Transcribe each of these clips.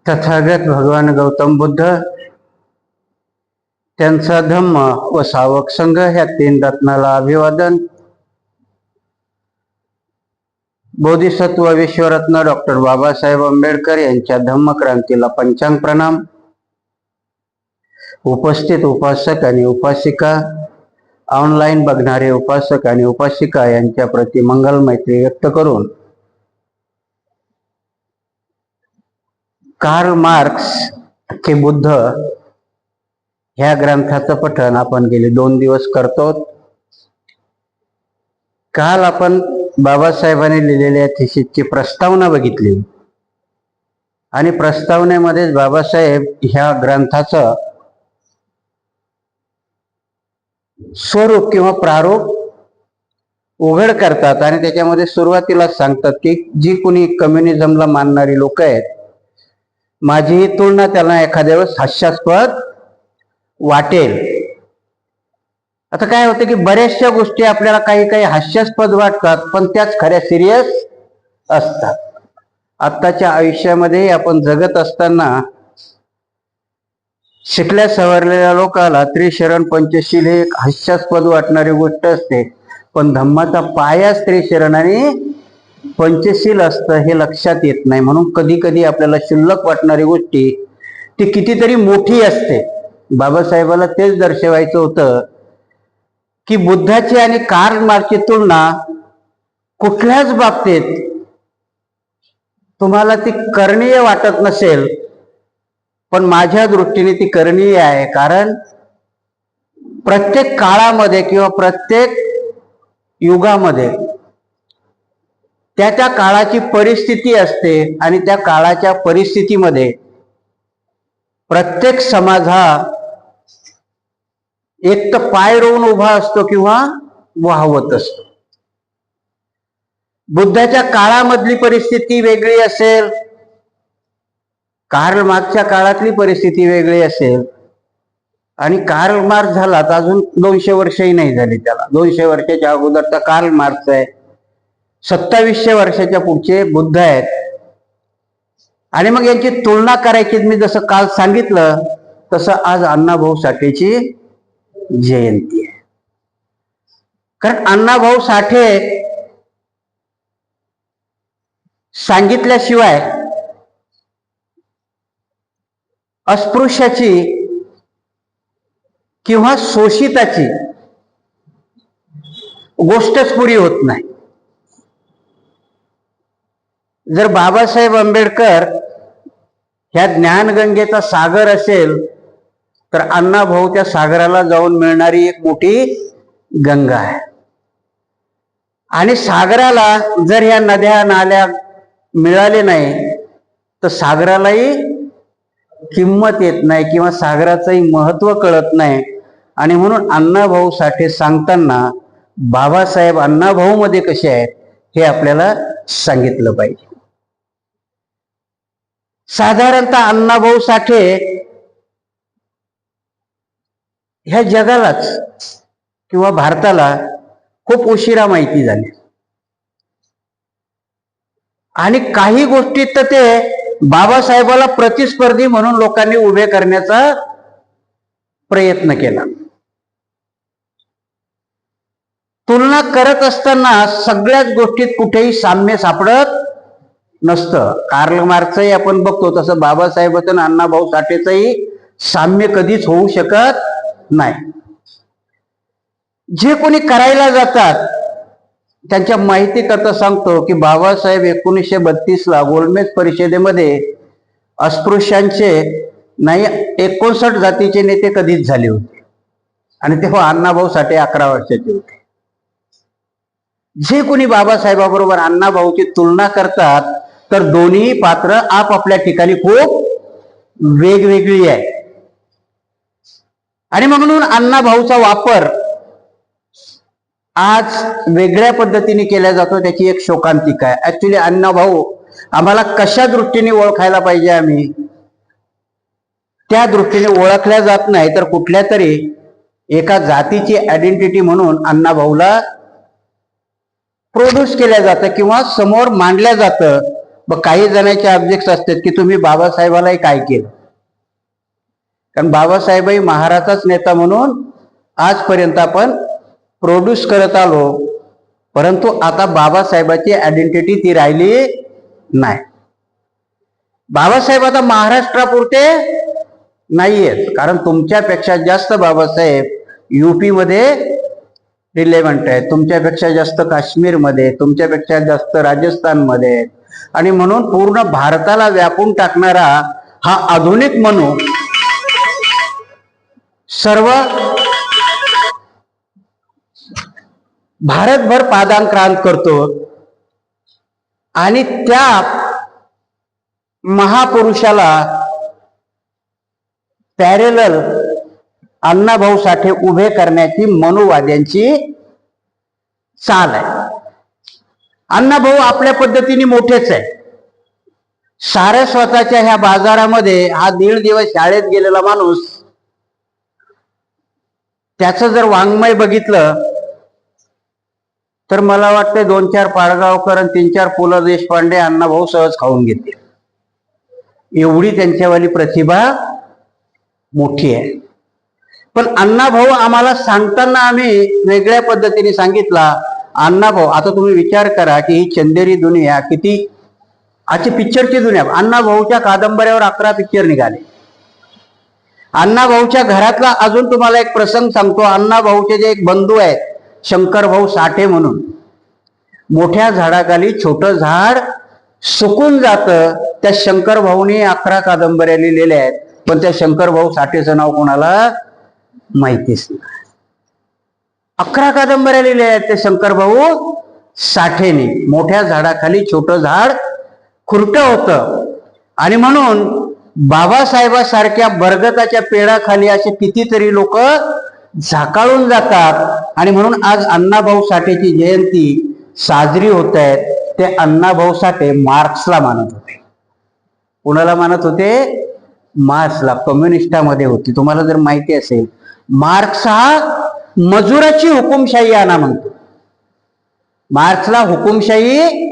तथागत भगवान गौतम बुद्ध, त्यांचा धम्म व सावक संघ ह्या तीन रत्नाला अभिवादन. बोधिसत्व विश्वरत्न डॉक्टर बाबासाहेब आंबेडकर यांच्या धम्मक्रांतीला पंचांग प्रणाम. उपस्थित उपासक आणि उपासिका, ऑनलाईन बघणारे उपासक आणि उपासिका यांच्या प्रति मंगल मैत्री व्यक्त करून कार्ल मार्क्स के बुद्ध ह्या ग्रंथाचं पठण आपण गेले 2 दिवस करतो. काल आपण बाबासाहेबांनी लिहिलेल्या थिसीसची प्रस्तावना बघितली आणि प्रस्तावनेमध्येच बाबासाहेब ह्या ग्रंथाचं स्वरूप किंवा प्रारूप उघड करतात आणि त्याच्यामध्ये सुरुवातीला सांगतात की जी कोणी कम्युनिझमला मानणारी लोक आहेत, माझी ही तुलना त्यांना एखाद्या वेळेस हास्यास्पद वाटेल. आता काय होतं की बऱ्याचशा गोष्टी आपल्याला काही काही हास्यास्पद वाटतात, पण त्याच खऱ्या सिरियस असतात. आत्ताच्या आयुष्यामध्ये आपण जगत असताना शिकल्या सवरलेल्या लोकांना त्रिशरण पंचशील हे एक हास्यास्पद वाटणारी गोष्ट असते, पण धम्माचा पायाच त्रिशरण आणि पंचशील असतं हे लक्षात येत नाही. म्हणून कधी कधी आपल्याला क्षुल्लक वाटणारी गोष्टी ती कितीतरी मोठी असते. बाबासाहेबाला तेच दर्शवायचं होतं की बुद्धाची आणि कार्ल मार्क्सची तुलना कुठल्याच बाबतीत तुम्हाला ती करणीय वाटत नसेल, पण माझ्या दृष्टीने ती करणीय आहे. कारण प्रत्येक काळामध्ये किंवा प्रत्येक युगामध्ये त्या काळाची परिस्थिती असते आणि त्या काळाच्या परिस्थितीमध्ये प्रत्येक समाज हा एक तर पाय रोवून उभा असतो किंवा वाहवत असतो. बुद्धाच्या काळामधली परिस्थिती वेगळी असेल, कार्ल मार्क्सच्या काळातली परिस्थिती वेगळी असेल. आणि कार्ल मार्क्स झाला तर अजून 200 वर्षही नाही झाली त्याला. 200 वर्षाच्या अगोदरचा कार्ल मार्क्स आहे, 2700 वर्षाच्या पुढचे बुद्ध आहेत. आणि मग यांची तुलना करायची, मी जसं काल सांगितलं तसं आज अण्णाभाऊ साठेची जयंती आहे. कारण अण्णाभाऊ साठे सांगितल्याशिवाय अस्पृश्याची किंवा शोषिताची गोष्टच पुरी होत नाही. जर बाबासाहेब आंबेडकर ह्या ज्ञानगंगेचा सागर असेल तर अण्णाभाऊ त्या सागराला जाऊन मिळणारी एक मोठी गंगा आहे. आणि सागराला जर ह्या नद्या नाल्या मिळाले नाही तर सागरालाही किंमत येत नाही किंवा सागराचंही महत्व कळत नाही. आणि म्हणून अण्णाभाऊ साठे सांगताना बाबासाहेब अण्णाभाऊ मध्ये कसे आहेत हे आपल्याला सांगितलं पाहिजे. साधारणतः अण्णाभाऊ साठे ह्या जगालाच किंवा भारताला खूप उशिरा माहिती झाली आणि काही गोष्टीत तर ते बाबासाहेबाला प्रतिस्पर्धी म्हणून लोकांनी उभे करण्याचा प्रयत्न केला. तुलना करत असताना सगळ्याच गोष्टीत कुठेही साम्य सापडत नसतं. कार्ल मार्क्सही आपण बघतो तसं बाबासाहेबाचं आणि अण्णाभाऊ साठेचंही साम्य कधीच होऊ शकत नाही. जे कोणी करायला जातात त्यांच्या माहिती करता सांगतो की बाबासाहेब 1932ला गोलमेज परिषदेमध्ये अस्पृश्यांचे नाही 59 जातीचे नेते कधीच झाले होते आणि तेव्हा अण्णाभाऊ साठे 11 वर्षाचे होते. जे कोणी बाबासाहेबाबरोबर अण्णाभाऊची तुलना करतात तर दोन्ही पात्र आपापल्या ठिकाणी खूप वेगवेगळी आहे. आणि म्हणून अण्णाभाऊचा वापर आज वेगळ्या पद्धतीने केला जातो. त्याची एक शोकांतिका आहे. ऍक्च्युली अण्णाभाऊ आम्हाला कशा दृष्टीने ओळखायला पाहिजे आम्ही त्या दृष्टीने ओळखल्या जात नाही, तर कुठल्या तरी एका जातीची आयडेंटिटी म्हणून अण्णाभाऊला प्रोड्यूस केल्या जातं किंवा समोर मांडल्या जातं. मग काही जणांचे ऑब्जेक्ट असतात की तुम्ही बाबासाहेबालाही काय केलं, कारण बाबासाहेबही महाराजाच नेता म्हणून आजपर्यंत आपण प्रोड्यूस करत आलो, परंतु आता बाबासाहेबाची आयडेंटिटी ती राहिली नाही. बाबासाहेब आता महाराष्ट्रापुरते नाहीयेत, कारण तुमच्यापेक्षा जास्त बाबासाहेब युपी मध्ये रिलेव्हंट आहे, तुमच्यापेक्षा जास्त काश्मीरमध्ये, तुमच्यापेक्षा जास्त राजस्थानमध्ये, आणि म्हणून पूर्ण भारताला व्यापून टाकणारा हा आधुनिक मनू सर्व भारतभर पादाक्रांत करतो. आणि त्या महापुरुषाला पॅरेलल अण्णाभाऊ साठे उभे करण्याची मनुवाद्यांची चाल आहे. अण्णाभाऊ आपल्या पद्धतीने मोठेच आहे. सारस्वताच्या ह्या बाजारामध्ये हा 1.5 दिवस शाळेत गेलेला माणूस, त्याचं जर वाङ्मय बघितलं तर मला वाटतं 2-4 पाडगावकर आणि 3-4 पु ल देशपांडे अण्णाभाऊ सहज खाऊन घेतील, एवढी त्यांच्यावाली प्रतिभा मोठी आहे. पण अण्णाभाऊ आम्हाला सांगताना आम्ही वेगळ्या पद्धतीने सांगितला. अण्णाभाऊ, आता तुम्ही विचार करा की ही चंदेरी दुनिया किती, आजची पिक्चरची दुनिया. अण्णाभाऊच्या कादंबऱ्यावर 11 पिक्चर निघाले. अण्णाभाऊच्या घरातला अजून तुम्हाला एक प्रसंग सांगतो. अण्णाभाऊचे जे एक बंधू आहेत शंकरभाऊ साठे म्हणून, मोठ्या झाडाखाली छोटं झाड सुकून जातं, त्या शंकरभाऊनी 11 कादंबऱ्या लिहिलेल्या आहेत, पण त्या शंकरभाऊ साठेचं नाव कोणाला माहितीच नाही. 11 कादंबऱ्या लिहिल्या आहेत त्या शंकरभाऊ साठेने. मोठ्या झाडाखाली छोटं झाड खुरटं होतं, आणि म्हणून बाबासाहेबासारख्या बरगताच्या पेडाखाली असे कितीतरी लोक झाकाळून जातात. आणि म्हणून आज अण्णाभाऊ साठेची जयंती साजरी होत आहे. ते अण्णाभाऊ साठे मार्क्सला मानत होते. कुणाला मानत होते? मार्क्सला. कम्युनिस्टामध्ये होती. तुम्हाला जर माहिती असेल, मार्क्स हा मजुराची हुकुमशाही आणा म्हणतो. मार्क्सला हुकुमशाही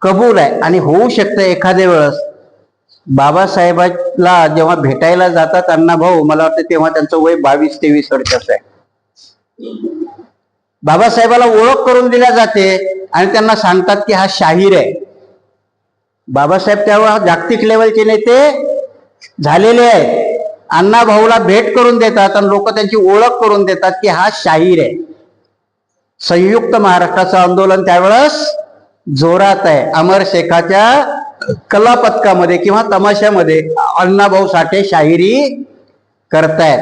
कबूल आहे, आणि होऊ शकतं एखाद्या वेळेस. बाबासाहेबांना जेव्हा भेटायला जातात अण्णाभाऊ, मला वाटतं तेव्हा त्यांचं वय 22-23 वर्षाचं आहे. बाबासाहेबाला ओळख करून दिल्या जाते आणि त्यांना सांगतात की हा शाहीर आहे. बाबासाहेब तेव्हा जागतिक लेवलचे नेते झालेले आहेत. अण्णाभाऊला भेट करून देतात आणि लोक त्यांची ओळख करून देतात की हा शाहीर आहे. संयुक्त महाराष्ट्राचं आंदोलन त्यावेळेस जोरात आहे. अमर शेखाच्या कला पथकामध्ये किंवा तमाशामध्ये अण्णाभाऊ साठे शाहिरी करतायत,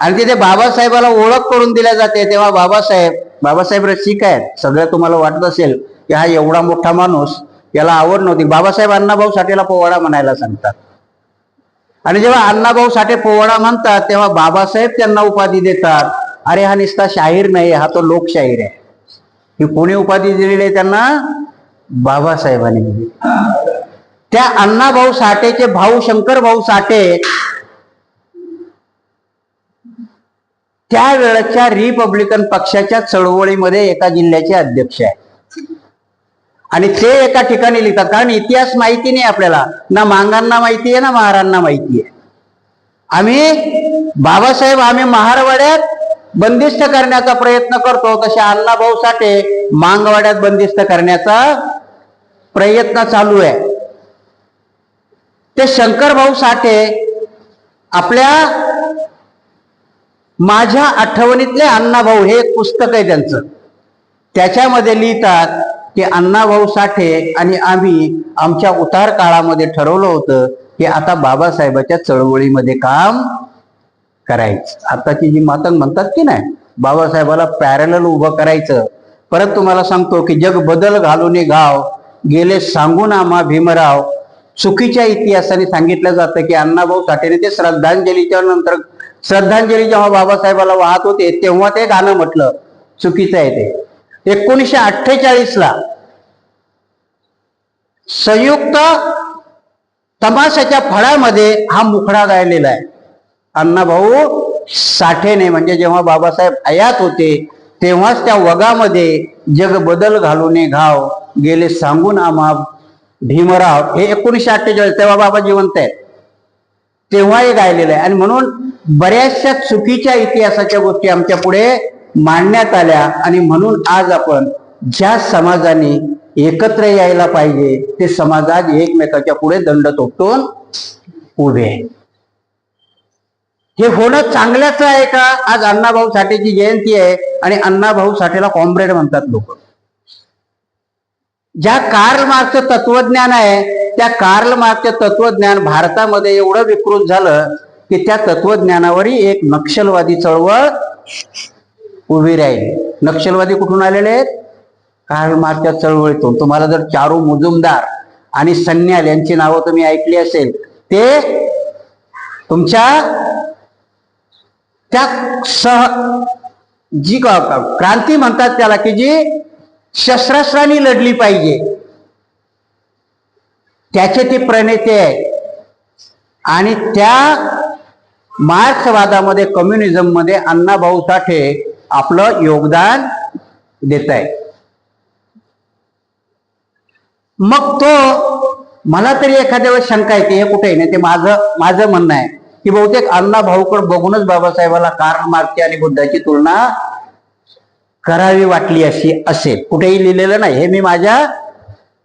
आणि तिथे बाबासाहेबाला ओळख करून दिल्या जाते. तेव्हा बाबासाहेब रसिक आहेत. सगळं तुम्हाला वाटत असेल की हा एवढा मोठा माणूस, याला आवड नव्हती. बाबासाहेब अण्णाभाऊ साठेला पोवाडा म्हणायला सांगतात, आणि जेव्हा अण्णाभाऊ साठे पोवाडा म्हणतात तेव्हा बाबासाहेब त्यांना उपाधी देतात, अरे हा नुसता शाहीर नाही, हा तो लोकशाहीर आहे. ही कोणी उपाधी दिलेली आहे त्यांना? बाबासाहेबांनी दिली. त्या अण्णाभाऊ साठेचे भाऊ शंकरभाऊ साठे त्यावेळच्या रिपब्लिकन पक्षाच्या चळवळीमध्ये एका जिल्ह्याचे अध्यक्ष आहेत, आणि ते एका ठिकाणी लिहितात. कारण इतिहास माहिती नाही आपल्याला, ना मांगांना माहिती आहे ना महारांना माहिती आहे. आम्ही महारवाड्यात बंदिस्त करण्याचा प्रयत्न करतो, तसे अण्णाभाऊ साठे मांगवाड्यात बंदिस्त करण्याचा प्रयत्न चालू आहे. ते शंकरभाऊ साठे आपल्या माझ्या आठवणीतले अण्णाभाऊ हे एक पुस्तक आहे त्यांचं, त्याच्यामध्ये लिहितात की अण्णाभाऊ साठे आणि आम्ही आमच्या उतार काळामध्ये ठरवलं होतं की आता बाबासाहेबाच्या चळवळीमध्ये काम करायचं. आताची जी मातंग म्हणतात की नाही, बाबासाहेबाला पॅरलल उभं करायचं. परत तुम्हाला सांगतो की जग बदल घालून गाव गेले सांगून आम्हा भीमराव. चुकीच्या इतिहासाने सांगितलं जातं की अण्णाभाऊ साठेने ते श्रद्धांजलीच्या नंतर, श्रद्धांजली जेव्हा बाबासाहेबाला वाहत होते तेव्हा ते गाणं म्हटलं. चुकीचं आहे ते. 1948ला संयुक्त तमाशाच्या फळामध्ये हा मुखडा गायलेला आहे. अण्णाभाऊ साठेने, म्हणजे जेव्हा बाबासाहेब हयात होते तेव्हाच त्या वगामध्ये जग बदल घालूने घाव गेले सांगून आम्हा भीमराव, हे 1948, तेव्हा बाबा जिवंत आहेत, तेव्हा हे गायलेलं आहे. आणि म्हणून बऱ्याचशा चुकीच्या इतिहासाच्या गोष्टी आमच्या पुढे मांडण्यात आल्या. आणि म्हणून आज आपण ज्या समाजाने एकत्र यायला पाहिजे ते समाज आज एकमेकाच्या पुढे दंड थोपटून उभे आहे. हे होणं चांगल्याच आहे का? आज अण्णाभाऊ साठेची जयंती आहे आणि अण्णाभाऊ साठेला कॉम्रेड म्हणतात लोक. ज्या कार्ल मार्क्सचं तत्वज्ञान आहे त्या कार्ल मार्क्सचं तत्वज्ञान भारतामध्ये एवढं विकृत झालं की त्या तत्वज्ञानावरही एक नक्षलवादी चळवळ उभी राहिली. नक्षलवादी कुठून आलेले आहेत? कार्ल मार्क्सच्या चळवळीतून. तुम्हाला जर चारू मुजुमदार आणि सन्याल यांची नावं तुम्ही ऐकली असेल, ते तुमच्या त्या जी क्रांती म्हणतात त्याला, की जी शस्त्रास्त्रांनी लढली पाहिजे, त्याचे ते प्रणेते आहेत. आणि त्या मार्क्सवादामध्ये, कम्युनिझम मध्ये अण्णाभाऊ साठे आपलं योगदान देत आहे. मग तो, मला तरी एखाद्या वेळेस शंका येते, हे कुठे नाही, ते माझं म्हणणं आहे की बहुतेक अण्णाभाऊकडे बघूनच बाबासाहेबाला कार्ल मार्क्स आणि बुद्धाची तुलना करावी वाटली अशी असेल. कुठेही लिहिलेलं नाही, हे मी माझ्या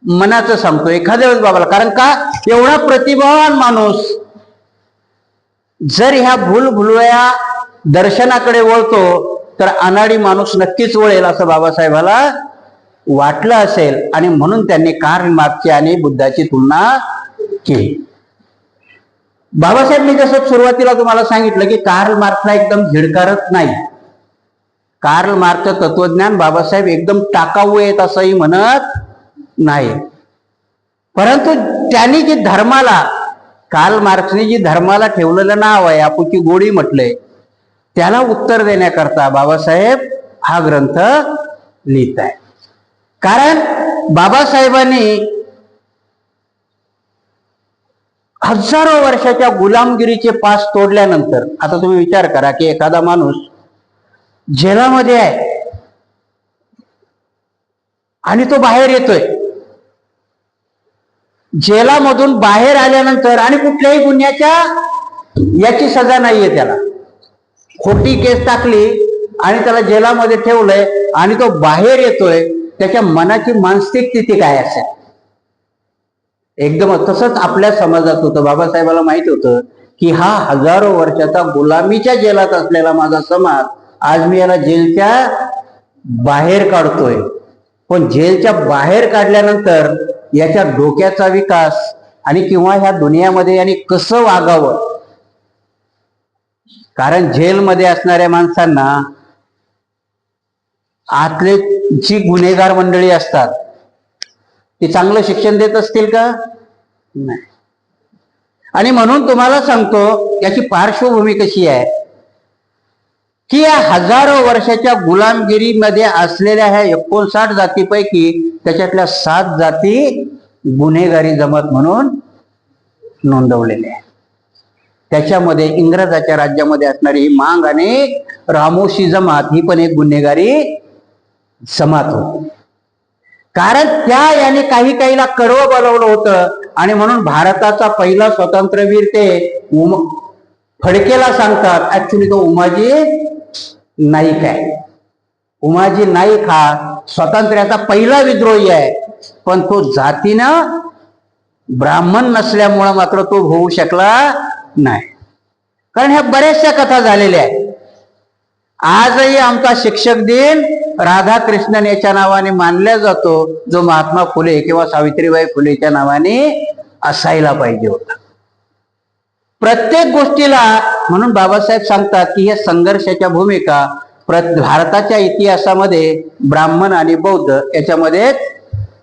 मनाचं सांगतो एखाद्या वेळेस बाबाला. कारण का, एवढा प्रतिभावान माणूस जर ह्या भूलभुलया दर्शनाकडे वळतो तर अनाडी माणूस नक्कीच वळेल असं बाबासाहेबाला वाटलं असेल. आणि म्हणून त्यांनी कार्ल मार्क्सची आणि बुद्धाची तुलना केली. बाबासाहेब, मी जसं सुरुवातीला तुम्हाला सांगितलं की कार्ल मार्क्सला एकदम झिडकारत नाही. कार्ल मार्क्सचं तत्वज्ञान बाबासाहेब एकदम टाकाऊ आहेत असंही म्हणत नाही. परंतु त्यांनी जी धर्माला, कार्ल मार्क्सने जी धर्माला ठेवलेलं नाव आहे, आपुची गोडी म्हटलंय, त्याला उत्तर देण्याकरता बाबासाहेब हा ग्रंथ लिहित आहे. कारण बाबासाहेबांनी हजारो वर्षाच्या गुलामगिरीचे पास तोडल्यानंतर, आता तुम्ही विचार करा की एखादा माणूस जेलामध्ये आहे आणि तो बाहेर येतोय, जेलामधून बाहेर आल्यानंतर आणि कुठल्याही गुन्ह्याच्या याची सजा नाहीये, त्याला खोटी केस टाकली आणि त्याला जेलामध्ये ठेवलंय आणि तो बाहेर येतोय, त्याच्या मनाची मानसिक स्थिती काय असेल? एकदम तसंच आपल्या समाजात होतं. बाबासाहेबाला माहित होतं की हा हजारो वर्षाचा गुलामीच्या जेलात असलेला माझा समाज, आज मी याला जेलच्या बाहेर काढतोय, पण जेलच्या बाहेर काढल्यानंतर याच्या डोक्याचा विकास आणि किंवा ह्या दुनियामध्ये यांनी कसं वागावं. कारण जेलमध्ये असणाऱ्या माणसांना आतले जी गुन्हेगार मंडळी असतात ते चांगलं शिक्षण देत असतील का? नाही. आणि म्हणून तुम्हाला सांगतो याची पार्श्वभूमी कशी आहे की या हजारो वर्षाच्या गुलामगिरीमध्ये असलेल्या ह्या 59 जातीपैकी त्याच्यातल्या 7 जाती गुन्हेगारी जमात म्हणून नोंदवलेल्या आहेत. त्याच्यामध्ये इंग्रजाच्या राज्यामध्ये असणारी ही मांग आणि रामोशी जमात ही पण एक गुन्हेगारी जमात होती. कारण त्या याने काहीला कडवं बनवलं होतं आणि म्हणून भारताचा पहिला स्वातंत्र्यवीर ते फडकेला सांगतात, ऍक्च्युली तो उमाजी नाईक आहे. उमाजी नाईक हा स्वातंत्र्याचा पहिला विद्रोही आहे, पण तो जातीनं ब्राह्मण नसल्यामुळं मात्र तो होऊ शकला नाही. कारण ह्या बऱ्याचशा कथा झालेल्या आहेत. आजही आमचा शिक्षक दिन राधाकृष्णन याच्या नावाने मानला जातो, जो महात्मा फुले किंवा सावित्रीबाई फुलेच्या नावाने असायला पाहिजे होता. प्रत्येक गोष्टीला म्हणून बाबासाहेब सांगतात की हे संघर्षाच्या भूमिका भारताच्या इतिहासामध्ये ब्राह्मण आणि बौद्ध याच्यामध्ये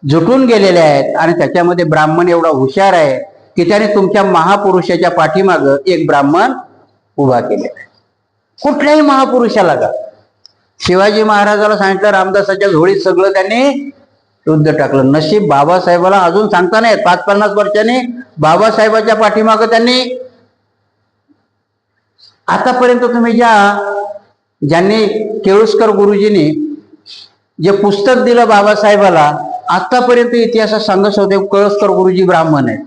जुटून गेलेले आहेत. आणि त्याच्यामध्ये ब्राह्मण एवढा हुशार आहे की त्याने तुमच्या महापुरुषाच्या पाठीमागं एक ब्राह्मण उभा केलेला आहे. कुठल्याही महापुरुषाला का, शिवाजी महाराजाला सांगितलं रामदासाच्या झोळीत सगळं त्यांनी युद्ध टाकलं. नशीब बाबासाहेबाला अजून सांगता नाही, 5-50 वर्षांनी बाबासाहेबाच्या पाठीमागं त्यांनी आतापर्यंत तुम्ही ज्यांनी केळुस्कर गुरुजींनी जे पुस्तक दिलं बाबासाहेबाला, आतापर्यंत इतिहासात सांगत होते केळुस्कर गुरुजी ब्राह्मण आहेत.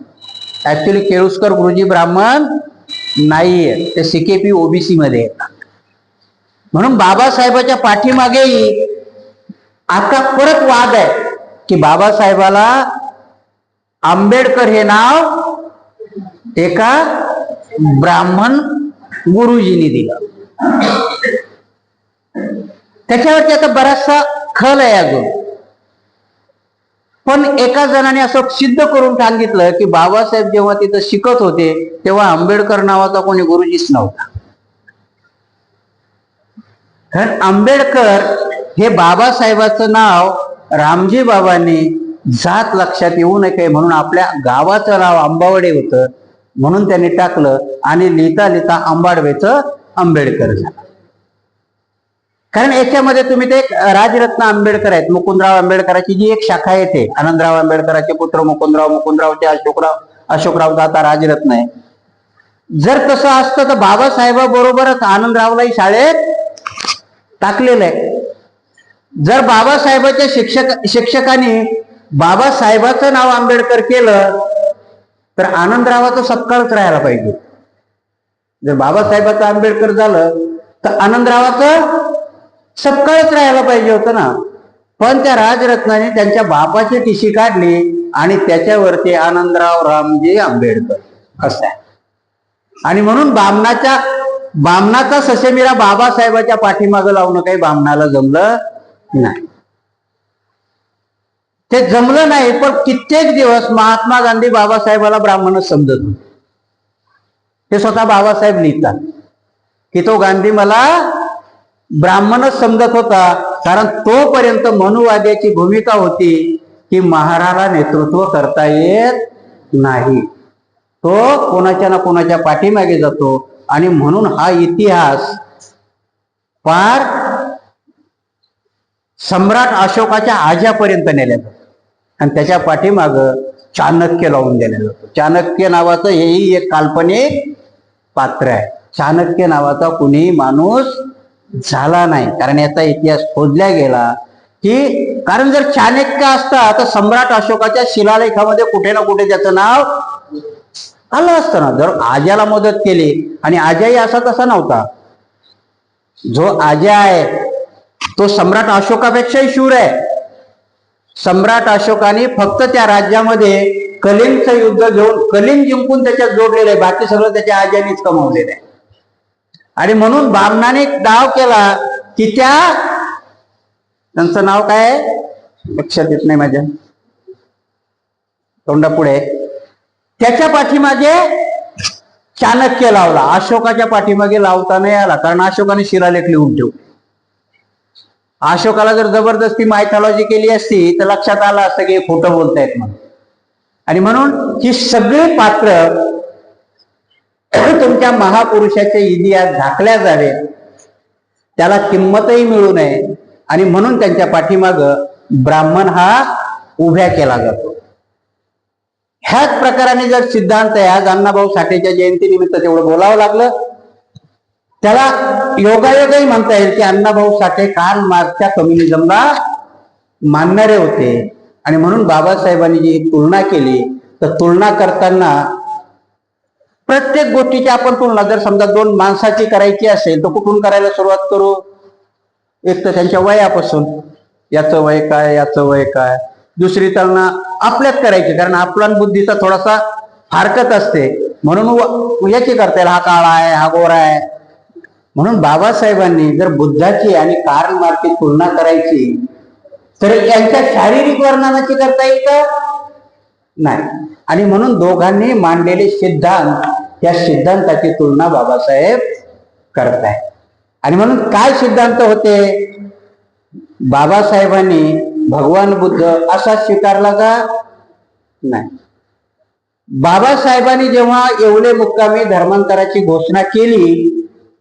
ऍक्च्युली केळुस्कर गुरुजी ब्राह्मण नाहीये, ते सीकेपी ओबीसी मध्ये येतात. म्हणून बाबासाहेबाच्या पाठीमागेही आता परत वाद आहे की बाबासाहेबाला आंबेडकर हे नाव एका ब्राह्मण गुरुजींनी दिलं. त्याच्यावरती आता बराचसा खल आहे अजून. पण एका जणाने असं सिद्ध करून सांगितलं की बाबासाहेब जेव्हा तिथं शिकत होते तेव्हा आंबेडकर नावाचा कोणी गुरुजीच नव्हता. कारण आंबेडकर हे बाबासाहेबाचं नाव रामजी बाबांनी जात लक्षात येऊ नये म्हणून आपल्या गावाचं नाव आंबावडे होतं म्हणून त्यांनी टाकलं आणि लिहिता लिहिता आंबाडवेचं आंबेडकर झालं. कारण याच्यामध्ये तुम्ही ते राजरत्न आंबेडकर आहेत, मुकुंदराव आंबेडकरांची जी एक शाखा येते, आनंदराव आंबेडकरांचे पुत्र मुकुंदरावचे अशोकराव दाता राजरत्न आहे. जर तसं असतं तर बाबासाहेबाबरोबरच आनंदरावलाही शाळेत टाकलेलं आहे. जर बाबासाहेबाच्या शिक्षकांनी बाबासाहेबाचं नाव आंबेडकर केलं तर आनंदरावाचं सत्काळच राहायला पाहिजे. जर बाबासाहेबाचं आंबेडकर झालं तर आनंदरावाचं सत्काळच राहायला पाहिजे होतं ना. पण त्या राजरत्नाने त्यांच्या बापाची टिशी काढली आणि त्याच्यावरती आनंदराव रामजी आंबेडकर असं आहे. आणि म्हणून बामणाचा ससेमिरा बाबासाहेबाच्या पाठीमागं लावणं काही बामणाला जमलं नाही. ते जमलं नाही. पण कित्येक दिवस महात्मा गांधी बाबासाहेबाला ब्राह्मणच समजत होते. ते स्वतः बाबासाहेब लिहितात की तो गांधी मला ब्राह्मणच समजत होता, कारण तोपर्यंत मनुवाद्याची भूमिका होती की महाराला नेतृत्व करता येत नाही, तो कोणाच्या ना कोणाच्या पाठीमागे जातो. आणि म्हणून हा इतिहास पार सम्राट अशोकाच्या आज्यापर्यंत नेला जातो आणि त्याच्या पाठीमाग चाणक्य लावून दिला जातो. चाणक्य नावाचं हेही एक काल्पनिक पात्र आहे. चाणक्य नावाचा कुणीही माणूस झाला नाही, कारण याचा इतिहास खोदला गेला की कारण जर चाणक्य असता तर सम्राट अशोकाच्या शिलालेखामध्ये कुठे ना कुठे त्याचं नाव आलं असतं ना. जर आज्याला मदत केली, आणि आज्याही असा तसा नव्हता. जो आज्या आहे तो सम्राट अशोकापेक्षाही शूर आहे. सम्राट अशोकाने फक्त त्या राज्यामध्ये कलिंगचं युद्ध घेऊन कलिंग जिंकून त्याच्यात जोडलेलं आहे, बाकी सगळं त्याच्या आज्यानेच कमवलेलं आहे. आणि म्हणून बामणाने दाव केला की त्यांचं नाव काय लक्षात येत नाही माझ्या तोंडापुढे, त्याच्या पाठीमागे चाणक्य लावला. अशोकाच्या पाठीमागे लावता नाही आला, कारण अशोकाने शिलालेख लिहून ठेवले. अशोकाला जर जबरदस्ती मायथॉलॉजी केली असती तर लक्षात आलं असतं की खोटं बोलतायत म्हणून. आणि म्हणून ही सगळी पात्र तुमच्या महापुरुषाचे इतिहास झाकल्या जावे, त्याला किंमतही मिळू नये, आणि म्हणून त्यांच्या पाठीमाग ब्राह्मण हा उभ्या केला जातो. ह्याच प्रकाराने जर सिद्धांत आहे, आज अण्णाभाऊ साठेच्या जयंतीनिमित्त तेवढं बोलावं लागलं, त्याला योगायोगही म्हणता येईल की अण्णाभाऊ साठे कार्ल मार्क्सच्या कम्युनिझमला मानणारे होते. आणि म्हणून बाबासाहेबांनी जी तुलना केली, तर तुलना करताना प्रत्येक गोष्टीची आपण तुलना जर समजा दोन माणसाची करायची असेल तर कुठून करायला सुरुवात करू? एक तर त्यांच्या वयापासून, याचं वय काय, याचं वय काय. दुसरी तुलना आपल्यात करायची, कारण आपला बुद्धीचा थोडासा फारकत असते, म्हणून याची करता येईल, हा काळा आहे, हा गोरा आहे. म्हणून बाबासाहेबांनी जर बुद्धाची आणि कार्ल मार्क्सची तुलना करायची तर यांच्या शारीरिक वर्णनाची करता येईल का? नाही. आणि म्हणून दोघांनी मांडलेले सिद्धांत, त्या सिद्धांताची तुलना बाबासाहेब करताय. आणि म्हणून काय सिद्धांत होते? बाबासाहेबांनी भगवान बुद्ध असा स्वीकारला का? नाही. बाबासाहेबांनी जेव्हा येवले मुक्कामी धर्मांतराची घोषणा केली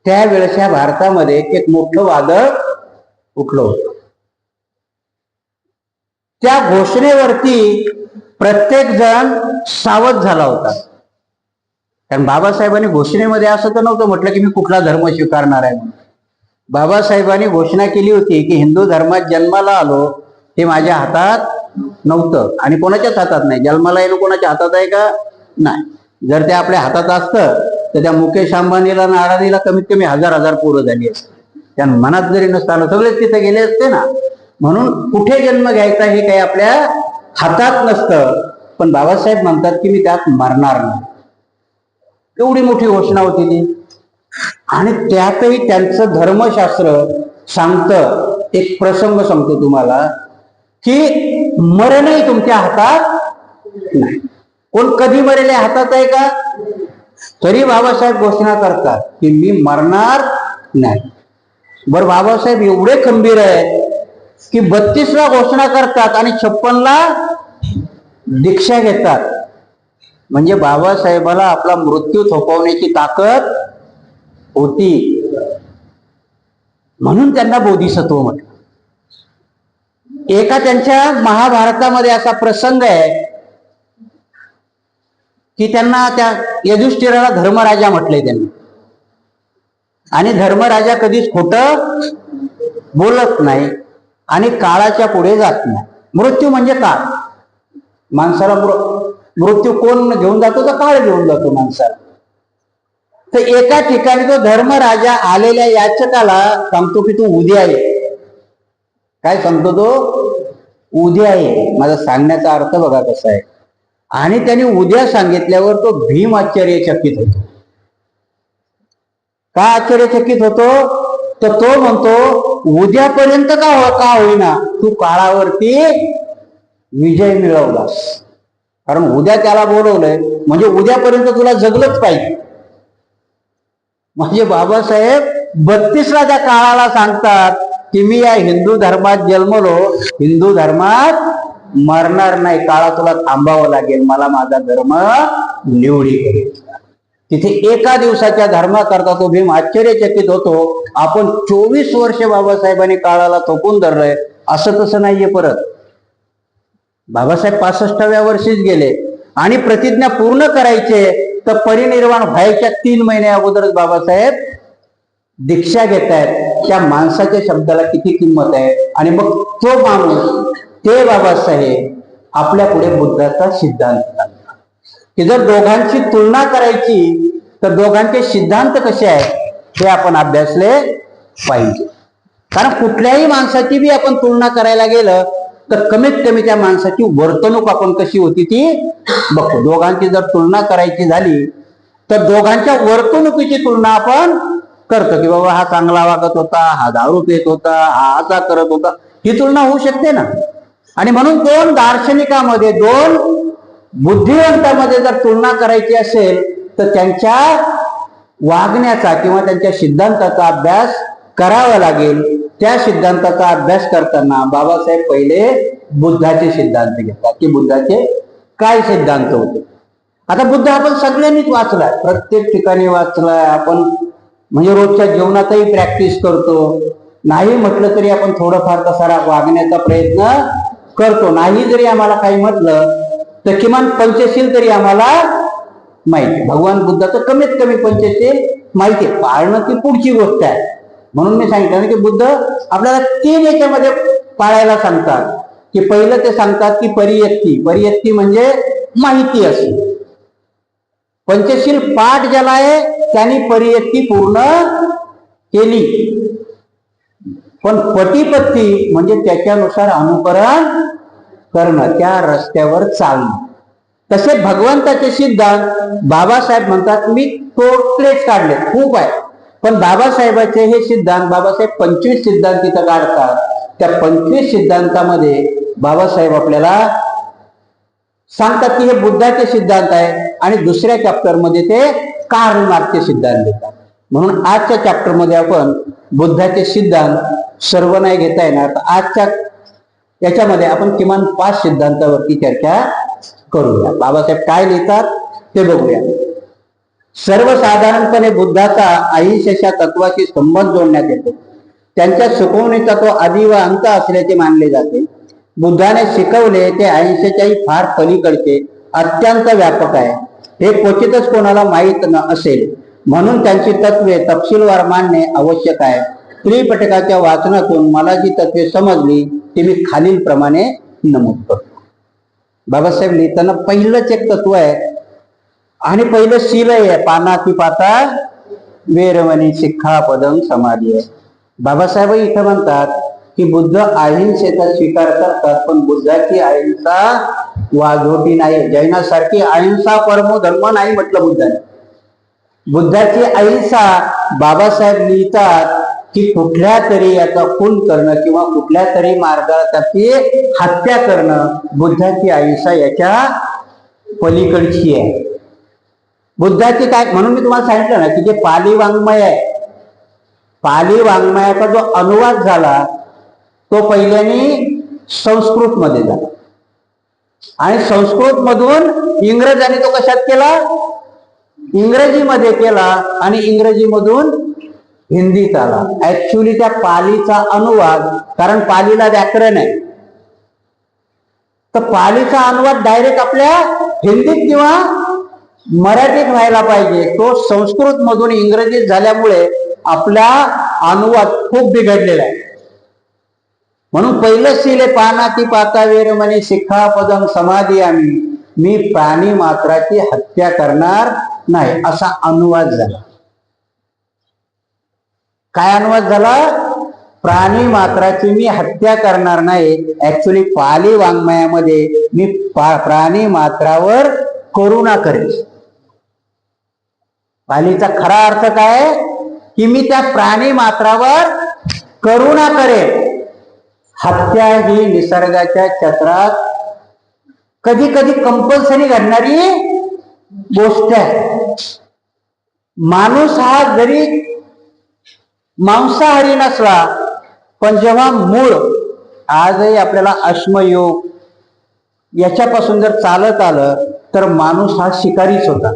त्यावेळेस या भारतामध्ये एक मोठं वादळ उठलं होतं. त्या घोषणेवरती प्रत्येक जण सावध झाला होता. कारण बाबासाहेबांनी घोषणेमध्ये असं तर नव्हतं म्हटलं की मी कुठला धर्म स्वीकारणार आहे म्हणून. बाबासाहेबांनी घोषणा केली होती की हिंदू धर्मात जन्माला आलो हे माझ्या हातात नव्हतं आणि कोणाच्याच हातात नाही. जन्माला येणं कोणाच्या हातात आहे का? नाही. जर ते आपल्या हातात असतं तर त्या मुकेश अंबानीला आणि अडाणीला कमीत कमी हजार पोरं झाली असते. त्या मनात जरी नसताना सगळेच तिथे गेले असते ना. म्हणून कुठे जन्म घ्यायचा हे काही आपल्या हातात नसतं. पण बाबासाहेब म्हणतात की मी त्यात मरणार नाही. एवढी मोठी घोषणा होती ती. आणि त्यातही त्यांचं धर्मशास्त्र सांगतं, एक प्रसंग सांगतो तुम्हाला की मरणही तुमच्या हातात नाही. कोण कधी मरेल हातात आहे का? तरी बाबासाहेब घोषणा करतात की मी मरणार नाही. बरं, बाबासाहेब एवढे खंबीर आहेत की 32ला घोषणा करतात आणि 56ला दीक्षा घेतात. म्हणजे बाबासाहेबाला आपला मृत्यू थोपवण्याची ताकद होती. म्हणून त्यांना बोधिसत्व म्हटलं. एका त्यांच्या महाभारतामध्ये असा प्रसंग आहे की त्यांना त्या युधिष्ठिराला धर्मराजा म्हटलंय त्यांनी. आणि धर्मराजा कधीच खोटं बोलत नाही आणि काळाच्या पुढे जात नाही. मृत्यू म्हणजे काळ. माणसाला मृत्यू कोण घेऊन जातो तर काळ घेऊन जातो माणसाला. तर एका ठिकाणी तो धर्मराजा आलेल्या याचकाला सांगतो की तू उद्या ये. काय सांगतो तो? उद्या ये. माझा सांगण्याचा अर्थ बघा कसा आहे. आणि त्याने उद्या सांगितल्यावर तो भीम आश्चर्यचकित होतो. का आश्चर्यचकित होतो? तर तो म्हणतो उद्यापर्यंत का होईना तू काळावरती विजय मिळवलास. कारण उद्या त्याला बोलवलंय म्हणजे उद्यापर्यंत तुला जगलंच पाहिजे. म्हणजे बाबासाहेब 32ला त्या काळाला सांगतात की मी या हिंदू धर्मात जन्मलो, हिंदू धर्मात मरणार नाही. काळा तुला थांबावं लागेल, मला माझा धर्म निवडी करेल. तिथे एका दिवसाच्या धर्माकरता तो भीम आश्चर्यचकित होतो. आपण 24 वर्ष बाबासाहेबांनी काळाला थोपून धरलंय. असं तसं नाहीये. परत बाबासाहेब 65व्या वर्षीच गेले आणि प्रतिज्ञा पूर्ण करायचे तर परिनिर्वाण व्हायच्या 3 महिने अगोदरच बाबासाहेब दीक्षा घेत आहेत. त्या माणसाच्या शब्दाला किती किंमत आहे. आणि मग तो माणूस, ते बाबासाहेब आपल्या पुढे बुद्धाचा सिद्धांत सांगतात की जर दोघांची तुलना करायची तर दोघांचे सिद्धांत कसे आहेत हे आपण अभ्यासले पाहिजे. कारण कुठल्याही माणसाची बी आपण तुलना करायला गेलं तर कमीत कमी त्या माणसाची वर्तणूक आपण कशी होती ती बघतो. दोघांची जर तुलना करायची झाली तर दोघांच्या वर्तणुकीची तुलना आपण करतो की बाबा हा चांगला वागत होता, हा दारू पित होता, हा असा करत होता. ही तुलना होऊ शकते ना. आणि म्हणून 2 दार्शनिकांमध्ये, 2 बुद्धिवंतांमध्ये जर तुलना करायची असेल तर त्यांच्या वागण्याचा किंवा त्यांच्या सिद्धांताचा अभ्यास करावा लागेल. त्या सिद्धांताचा अभ्यास करताना बाबासाहेब पहिले बुद्धाचे सिद्धांत घेतात की बुद्धाचे काय सिद्धांत होते. आता बुद्ध आपण सगळ्यांनीच वाचलाय, प्रत्येक ठिकाणी वाचलाय आपण. म्हणजे रोजच्या जीवनातही प्रॅक्टिस करतो. नाही म्हटलं तरी आपण थोडंफार तसा वागण्याचा प्रयत्न करतो. नाही जरी आम्हाला काही म्हटलं तर किमान पंचशील तरी आम्हाला माहिती. भगवान बुद्धाचं कमीत कमी पंचशील माहिती आहे. पाळणं ती पुढची गोष्ट आहे. म्हणून मी सांगितलं ना की बुद्ध आपल्याला 3 याच्यामध्ये पाळायला सांगतात. की पहिलं ते सांगतात की परियक्ती म्हणजे माहिती असते. पंचशील पाठ ज्याला आहे त्यांनी परियक्ती पूर्ण केली. पण पटीपत्ती म्हणजे त्याच्यानुसार अनुकरण करणं, त्या रस्त्यावर चालणं. तसे भगवंताचे सिद्धांत बाबासाहेब म्हणतात मी थोडेच काढले, खूप आहे. पण बाबासाहेबाचे हे सिद्धांत, बाबासाहेब 25 सिद्धांत तिथं काढतात. त्या 25 सिद्धांतामध्ये बाबासाहेब आपल्याला सांगतात की हे बुद्धाचे सिद्धांत आहे. आणि दुसऱ्या चॅप्टर मध्ये ते कार्ल मार्क्सचे सिद्धांत देतात. म्हणून आजच्या चॅप्टर मध्ये आपण बुद्धाचे सिद्धांत सर्व नाही घेता येणार, तर आजच्या याच्यामध्ये आपण किमान 5 सिद्धांतावरती चर्चा करूया. बाबासाहेब काय लिहितात ते बघूया. सर्वसाधारणपणे बुद्धाचा अहिंसेच्या तत्वाशी संबंध जोडण्यात येतो. त्यांच्या शिकवणीचा तो आदि व अंत असल्याचे मानले जाते. बुद्धाने शिकवले ते अहिंसेच्याही फार पलीकडचे, अत्यंत व्यापक आहे. हे क्वचितच कोणाला माहीत न असेल, म्हणून त्यांची तत्वे तपशीलवार मांडणे आवश्यक आहे. त्रिपिटकाच्या वाचनातून मला जी तत्वे समजली ती मी खालील प्रमाणे नमूद करतो. बाबासाहेब लिहिताना पहिलंच एक तत्व आहे आणि पहिलं शील आहे, पानातिपाता वेरमणी शिक्षापदं समाधी आहे. बाबासाहेब इथं म्हणतात की बुद्ध अहिंसेचा स्वीकार करतात, पण बुद्धाची अहिंसा वाजोटी नाही. जैनासारखी अहिंसा परमो धर्म नाही म्हटलं बुद्धाने. बुद्धाची अहिंसा बाबासाहेब लिहितात की कुठल्या तरी याचा खून करणं किंवा कुठल्या तरी मार्गाला त्याची हत्या करणं, बुद्धाची अहिंसा याच्या पलीकडची आहे. बुद्धाची काय, म्हणून मी तुम्हाला सांगितलं ना की जे पाली वाङ्मय आहे, पाली वाङ्मयाचा जो अनुवाद झाला तो पहिल्याने संस्कृत मध्ये झाला आणि संस्कृत मधून इंग्रजांनी तो कशात केला, इंग्रजीमध्ये केला आणि इंग्रजीमधून हिंदीत आला. ऍक्च्युली त्या पालीचा अनुवाद, कारण पालीला व्याकरण आहे, तर पालीचा अनुवाद डायरेक्ट आपल्या हिंदीत किंवा मराठीत व्हायला पाहिजे. तो संस्कृत मधून इंग्रजीत झाल्यामुळे आपला अनुवाद खूप बिघडलेला आहे. म्हणून पहिलं शील पानातिपाता वेरमणी शिक्षापदं समाधी आम्ही, मी प्राणी मात्राची हत्या करणार नाही, असा अनुवाद झाला. काय अनुवाद झाला, प्राणी मात्राची मी हत्या करणार नाही. ऍक्च्युली पाली वाङ्मयामध्ये मी प्राणी मात्रावर करुणा करेन. पालीचा खरा अर्थ काय की मी त्या प्राणी मात्रावर करुणा करेन. हत्या ही निसर्गाच्या चक्रात कधी कधी कंपल्सरी घडणारी गोष्ट आहे. माणूस हा जरी मांसाहारी नसला, पण जेव्हा मूळ आजही आपल्याला अश्मयोग याच्यापासून जर चालत आलं तर माणूस हा शिकारीच होता.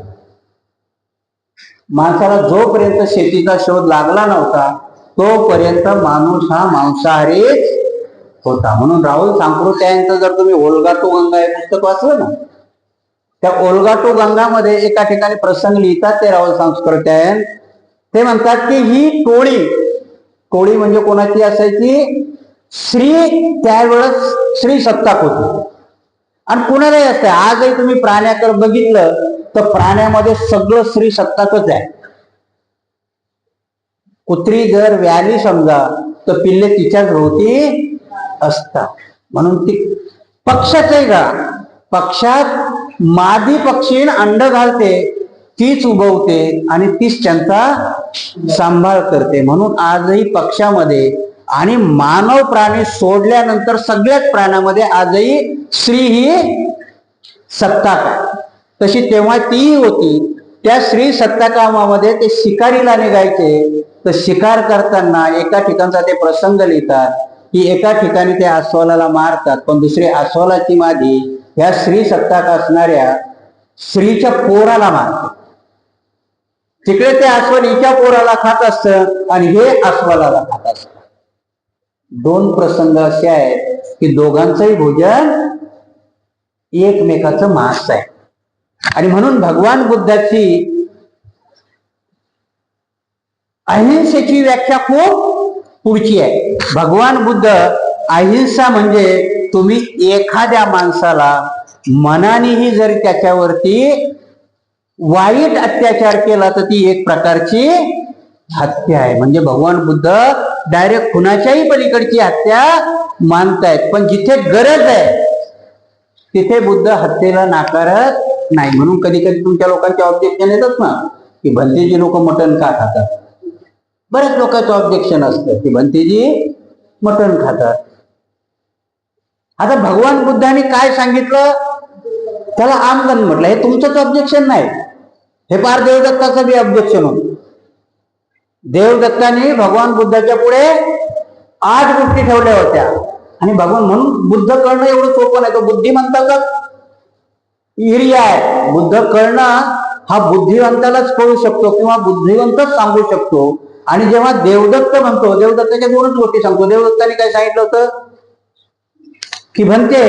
माणसाला जोपर्यंत शेतीचा शोध लागला नव्हता तोपर्यंत माणूस हा मांसाहारीच होता. म्हणून राहुल सांकृत्या यांचं जर तुम्ही ओल्गा टू गंगा हे पुस्तक वाचलं ना, त्या ओल्गा टू गंगामध्ये एका ठिकाणी प्रसंग लिहितात ते राहुल सांस्कृत्यायन. ते म्हणतात की ही टोळी, टोळी म्हणजे कोणाची असायची, श्री त्यावेळेस श्री सत्ताक होती आणि कुणालाही असते. आजही तुम्ही प्राण्याकडे बघितलं तर प्राण्यामध्ये सगळं स्त्री सत्ताकच आहे. कुत्री जर व्याली समजा तर पिल्ले तिच्याच भोवती असतात. म्हणून ती पक्षाचंही का, पक्षात मादी पक्षी अंड घालते, तीच उगवते आणि तीच त्यांचा सांभाळ करते. म्हणून आजही पक्षामध्ये आणि मानव प्राणी सोडल्यानंतर सगळ्याच प्राण्यामध्ये आजही स्त्री ही सत्ताक आहे. तशी तेव्हा ती होती. त्या स्त्री सत्ताकामामध्ये ते शिकारीला निघायचे, तर शिकार करताना एका ठिकाणचा ते प्रसंग लिहितात की एका ठिकाणी ते अस्वलाला मारतात, पण दुसरी अस्वलाची मादी ह्या स्त्री सत्ताक असणाऱ्या स्त्रीच्या पोराला मारते. तिकडे ते अस्वल हिच्या पोराला खात असत आणि हे अस्वलाला खात असत. दोन प्रसंग असे आहेत की दोघांचंही भोजन एकमेकाचं मांस आहे. आणि म्हणून भगवान बुद्धाची अहिंसेची व्याख्या खूप पुढची आहे. भगवान बुद्ध अहिंसा म्हणजे तुम्ही एखाद्या माणसाला मनानेही जर त्याच्यावरती वाईट अत्याचार केला तर ती एक प्रकारची हत्या आहे. म्हणजे भगवान बुद्ध डायरेक्ट खुनाच्याही पलीकडची हत्या मानतायत. पण जिथे गरज आहे तिथे बुद्ध हत्येला नाकारत नाही. म्हणून कधी कधी तुमच्या लोकांचे ऑब्जेक्शन येतात ना की भंतेजी लोक मटण का खातात. बऱ्याच लोकांचं ऑब्जेक्शन असतं की भंतेजी मटण खातात. आता भगवान बुद्धाने काय सांगितलं, त्याला आमगन म्हटलं. हे तुमचंच ऑब्जेक्शन नाही, हे पार देवदत्ताचं बी ऑब्जेक्शन होतं. देवदत्ताने भगवान बुद्धाच्या पुढे 8 गोष्टी ठेवल्या होत्या आणि भगवान, म्हणून बुद्ध कळणं एवढं सोपं नाही. तो बुद्धिमंताचा एरिया आहे. बुद्ध कळणं हा बुद्धिवंतालाच कळू शकतो किंवा बुद्धिवंतच सांगू शकतो. आणि जेव्हा देवदत्त म्हणतो, देवदत्ताच्या 2च गोष्टी सांगतो. देवदत्ताने काय सांगितलं होतं की म्हणते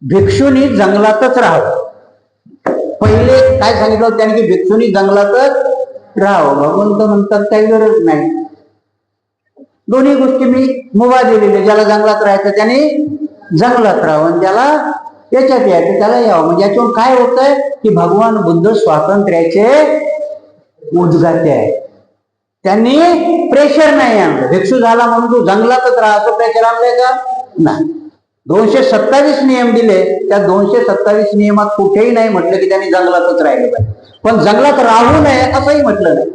भिक्षुनी जंगलातच राहावं. पहिले काय सांगितलं होतं त्याने की भिक्षुनी जंगलातच राहावं. भगवंत म्हणतात काही गरज नाही, दोन्ही गोष्टी मी मुभा दिलेली. ज्याला जंगलात राहायचं त्याने जंगलात राहावं, ज्याला याच्यात यायचं त्याला यावं. म्हणजे याच्यावर काय होतंय की भगवान बुद्ध स्वातंत्र्याचे उद्गाते आहे. त्यांनी प्रेशर नाही आणलं. भिक्षू झाला म्हणून तू जंगलातच राहा असं प्रेशर आणलंय का? नाही. 227 नियम दिले, त्या 227 नियमात कुठेही नाही म्हटलं की त्यांनी जंगलातच राहिलं पाहिजे. पण जंगलात राहू नये असंही म्हटलं नाही.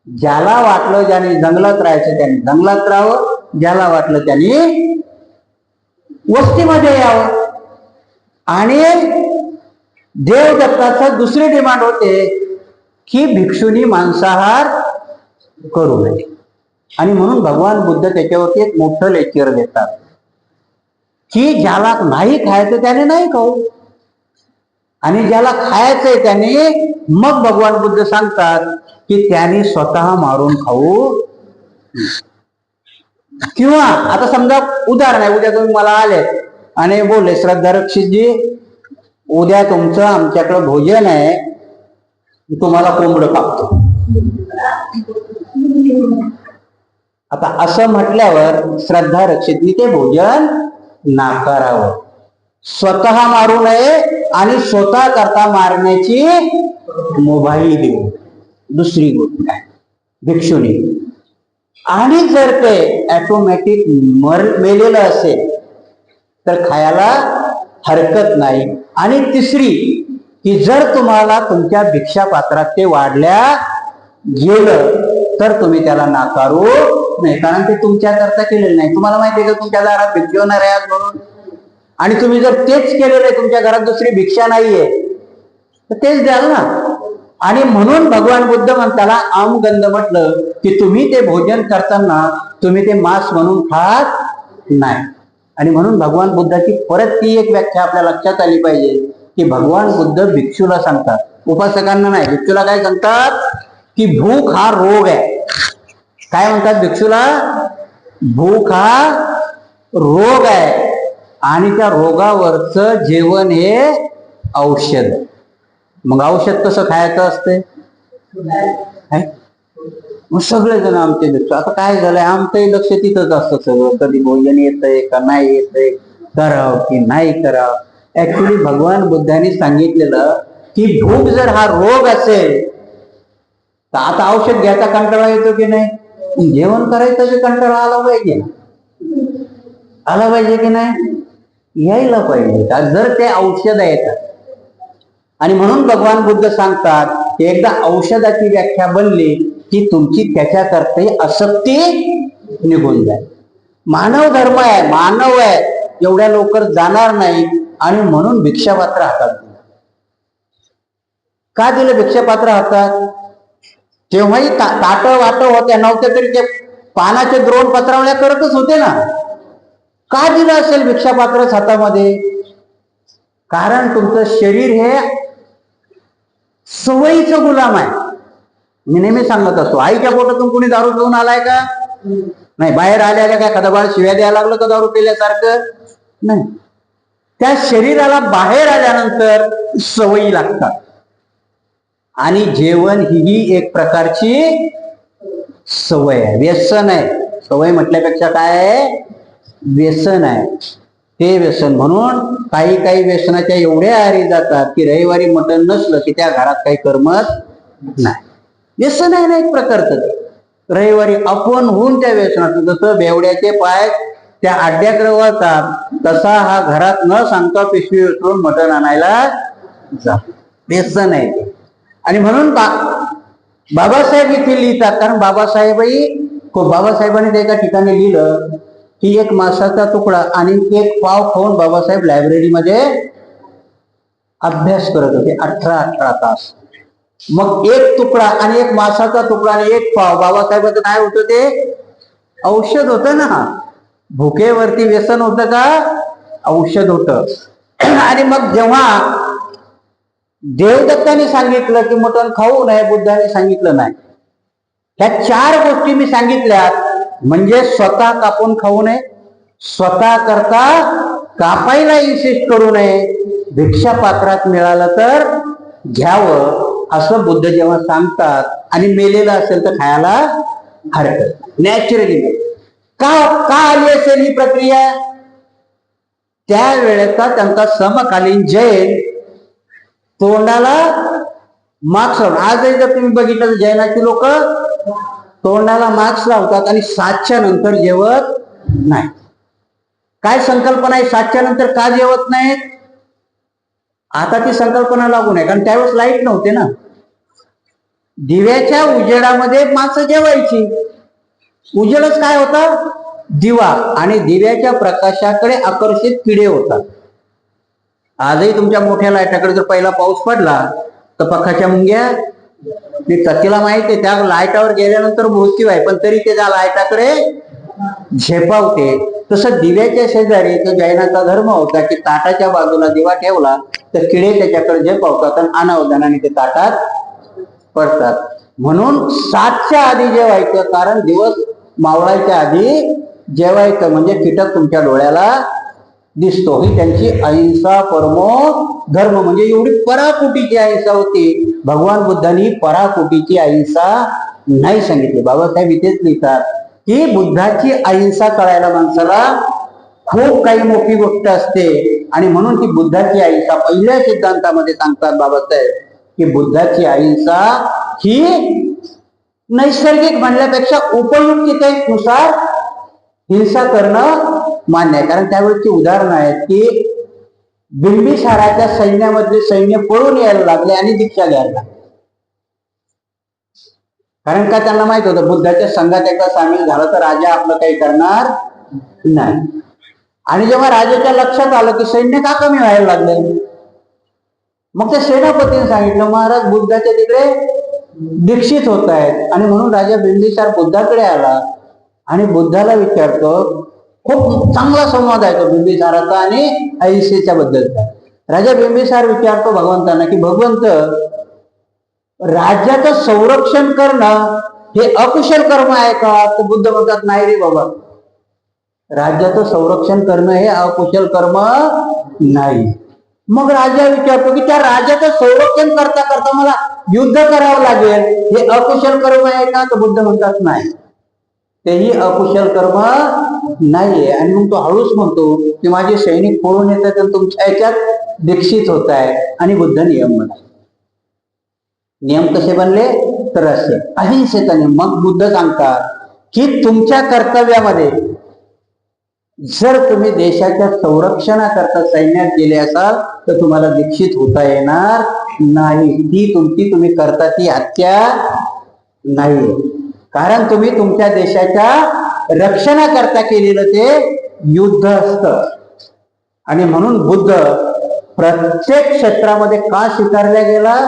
ज्याला वाटलं ज्याने जंगलात राहायचं त्यांनी जंगलात राहावं, ज्याला वाटलं त्यांनी वस्तीमध्ये यावं. आणि देवदत्ताचं दुसरी डिमांड होते की भिक्षुनी मांसाहार करू नये. आणि म्हणून भगवान बुद्ध त्याच्यावरती एक मोठं लेक्चर देतात की ज्याला नाही खायचं त्याने नाही खाऊ, आणि ज्याला खायचंय त्याने, मग भगवान बुद्ध सांगतात की त्याने स्वतः मारून खाऊ. किंवा आता समजा उदाहरण आहे, उद्या तुम्ही मला आले आणि बोलले श्रद्धा रक्षितजी उद्या तुमचं आमच्याकडे भोजन आहे, तुम्हाला कोंबडं कापतो. आता असं म्हटल्यावर श्रद्धा रक्षितनी ते भोजन नाकारावं, स्वतः मारू नये आणि स्वतः करता मारण्याची मुभाही देऊ. दुसरी गोष्ट आहे भिक्षुनी. आणि जर ते ऑटोमॅटिक मेलेलं असेल तर खायला हरकत नाही. आणि तिसरी की जर तुम्हाला तुमच्या भिक्षा पात्रात ते वाढल्या गेलं तर तुम्ही त्याला नाकारू नाही, कारण ते तुमच्याकरता केलेलं नाही. तुम्हाला माहिती आहे का तुमच्या दारात भिक्षा होणार आहे आज म्हणून, आणि तुम्ही जर तेच केलेलं आहे, तुमच्या घरात दुसरी भिक्षा नाहीये तर तेच द्याल ना. आणि म्हणून भगवान बुद्ध म्हणताना आमगंध म्हटलं की तुम्ही ते भोजन करताना तुम्ही ते मांस म्हणून खात नाही. आणि म्हणून भगवान बुद्धाची परत ती एक व्याख्या आपल्या लक्षात आली पाहिजे की भगवान बुद्ध भिक्षूला सांगतात, उपासकांना नाही. भिक्षूला काय सांगतात की भूक हा रोग आहे. काय म्हणतात भिक्षूला? भूक हा रोग आहे आणि त्या रोगावरचं जेवण हे औषध. मग औषध कसं खायचं असते? मग सगळेजण आमचे भिक्षू, आता काय झालंय आमचंही लक्ष तिथंच असतं सगळं, कधी भोजन येतंय का नाही येतंय, करावं की नाही करावं. ऍक्च्युली भगवान बुद्धांनी सांगितलेलं की भूक जर हा रोग असेल तर आता औषध घ्यायचा कंटाळा येतो की नाही, जेवण करायचं की कंटाळा आला पाहिजे, आला पाहिजे की नाही, यायला पाहिजे जर ते औषध येतात. आणि म्हणून भगवान बुद्ध सांगतात की एकदा औषधाची व्याख्या बनली की तुमची त्याच्याकरता आसक्ती निघून जाईल. मानव धर्म आहे, मानव आहे, एवढ्या लवकर जाणार नाही. आणि म्हणून भिक्षापात्र हातात दिलं. का दिलं भिक्षापात्र हातात? तेव्हाही ताट वाट होत्या नव्हत्या तरी ते पानाचे द्रोण पत्रावळ्या करतच होते ना. का दिलं असेल भिक्षापात्रच हातामध्ये? कारण तुमचं शरीर हे सवयीचं गुलाम आहे. मी नेहमी सांगत असतो, आईच्या पोटातून कोणी दारू पिऊन आलाय का? नाही. बाहेर आल्या काय खदाबाळ शिव्या द्यायला लागलं का दारू पिल्यासारखं? नाही. त्या शरीराला बाहेर आल्यानंतर सवयी लागतात. आणि जेवण ही एक प्रकारची सवय आहे, व्यसन आहे. सवय म्हटल्यापेक्षा काय आहे? व्यसन आहे. ते व्यसन. म्हणून काही काही व्यसनाच्या एवढ्या आहारी जातात की रविवारी मटण नसलं की त्या घरात काही करमत नाही. व्यसन आहे ना एक प्रकारचं. रविवारी आपण होऊन त्या व्यसनात, जसं बेवड्याचे पाय त्या आड्याकडे वळतात तसा हा घरात न सांगता पिशवी उचलून मटण आणायला जा. व्यसन आहे ते. आणि म्हणून बाबासाहेब इथे लिहितात, कारण बाबासाहेबांनी एका ठिकाणी लिहिलं की एक मांसाचा तुकडा आणि एक पाव खाऊन बाबासाहेब लायब्ररीमध्ये अभ्यास करत होते 18 तास. मग एक तुकडा आणि एक मांसाचा तुकडा आणि एक पाव, बाबासाहेबांचं काय होतं ते? औषध होतं ना. भुकेवरती व्यसन होतं का? औषध होतं. आणि मग जेव्हा देवदत्ताने सांगितलं की मटण खाऊ नये, बुद्धाने सांगितलं नाही. ह्या 4 गोष्टी मी सांगितल्या, म्हणजे स्वतः कापून खाऊ नये, स्वतः करता कापायला इन्सिस्ट करू नये, भिक्षा पात्रात मिळालं तर घ्यावं असं बुद्ध जेव्हा सांगतात आणि मेलेलं असेल तर खायला हरकत नॅचरली का का आली असेल ही प्रक्रिया त्यावेळेचा त्यांचा समकालीन जैन तोंडाला मास्क लावून आजही जर तुम्ही बघितलं तर जैनाची लोक तोंडाला मास्क लावतात आणि 7च्या नंतर जेवत नाही. काय संकल्पना आहे 7च्या नंतर का जेवत नाहीत? आता ती संकल्पना लागू नये कारण त्यावेळेस लाईट नव्हते ना. दिव्याच्या उजेडामध्ये माणसं जेवायची. उजेडच काय होता? दिवा आणि दिव्याच्या प्रकाशाकडे आकर्षित किडे होतात. आजही तुमच्या मोठ्या लाईटाकडे जर पहिला पाऊस पडला तर पक्काच्या मुंग्या निघतात. तिला माहिती आहे त्या लाईटावर गेल्यानंतर मृत्यू आहे पण तरी ते त्या लाईटाकडे झेपावते. तसं दिव्याच्या शेजारी तो जैनाचा धर्म होता की ताटाच्या बाजूला दिवा ठेवला तर किडे त्याच्याकडे झेपावतात आणि अनावधानाने ते ताटात पडतात. म्हणून 7च्या आधी जेवायचं कारण दिवस मावळायच्या आधी जेवायचं म्हणजे कीटक तुमच्या डोळ्याला दिसतो. ही त्यांची अहिंसा परमो धर्म म्हणजे एवढी पराकोटीची अहिंसा होती. भगवान बुद्धांनी पराकोटीची अहिंसा नाही सांगितली. बाबासाहेब इथेच लिहितात की बुद्धाची अहिंसा कळायला माणसाला खूप काही मोठी गोष्ट असते आणि म्हणून ती बुद्धाची अहिंसा पहिल्या सिद्धांतामध्ये सांगतात बाबासाहेब की बुद्धाची अहिंसा ही नैसर्गिक म्हणण्यापेक्षा उपयुक्ततेनुसार हिंसा करणं मान्य आहे. कारण त्यावेळेची उदाहरणं आहेत की बिंबिसाराच्या सैन्यामधले सैन्य पळून यायला लागले आणि दीक्षा घ्यायला लागले. कारण का त्यांना माहित होतं बुद्धाच्या संघात एकदा सामील झालं तर राजा आपलं काही करणार नाही. आणि जेव्हा राजाच्या लक्षात आलं की सैन्य का कमी व्हायला लागले मग त्या सेनापतीने सांगितलं महाराज बुद्धाच्या तिकडे दीक्षित होत आहेत आणि म्हणून राजा बिंबिसार बुद्धाकडे आला आणि बुद्धाला विचारतो. खूप चांगला संवाद आहे तो बिंबिसाराचा आणि अहिंसेच्या बद्दलचा. राजा बिंबिसार विचारतो भगवंतांना की भगवंत राज्याचं संरक्षण करणं हे अकुशल कर्म आहे का? तर बुद्ध म्हणतात नाही रे बाबा राज्याचं संरक्षण करणं हे अकुशल कर्म नाही. मग राजा विचारतो की त्या राज्याचं संरक्षण करता करता मला युद्ध करावं लागेल हे अकुशल कर्म आहे का? तर बुद्ध म्हणतात नाही तेही अकुशल कर्म नाहीये. आणि मग तो हळूच म्हणतो की माझे सैनिक पळून येतात आणि तुमच्या याच्यात दीक्षित होत आहे. आणि बुद्ध नियम म्हणाले. नियम कसे बनले तर असे अहिंसेचा नियम. मग बुद्ध सांगतात की तुमच्या कर्तव्यामध्ये जर तुम्ही देशाच्या संरक्षणाकरता सैन्यात गेले असाल तर तुम्हाला दीक्षित होता येणार नाही. ती तुमची तुम्ही करता ती हत्या नाही कारण तुम्ही तुमच्या देशाच्या रक्षणाकरता केलेलं ते युद्ध असतं. आणि म्हणून बुद्ध प्रत्येक क्षेत्रामध्ये का स्वीकारला गेला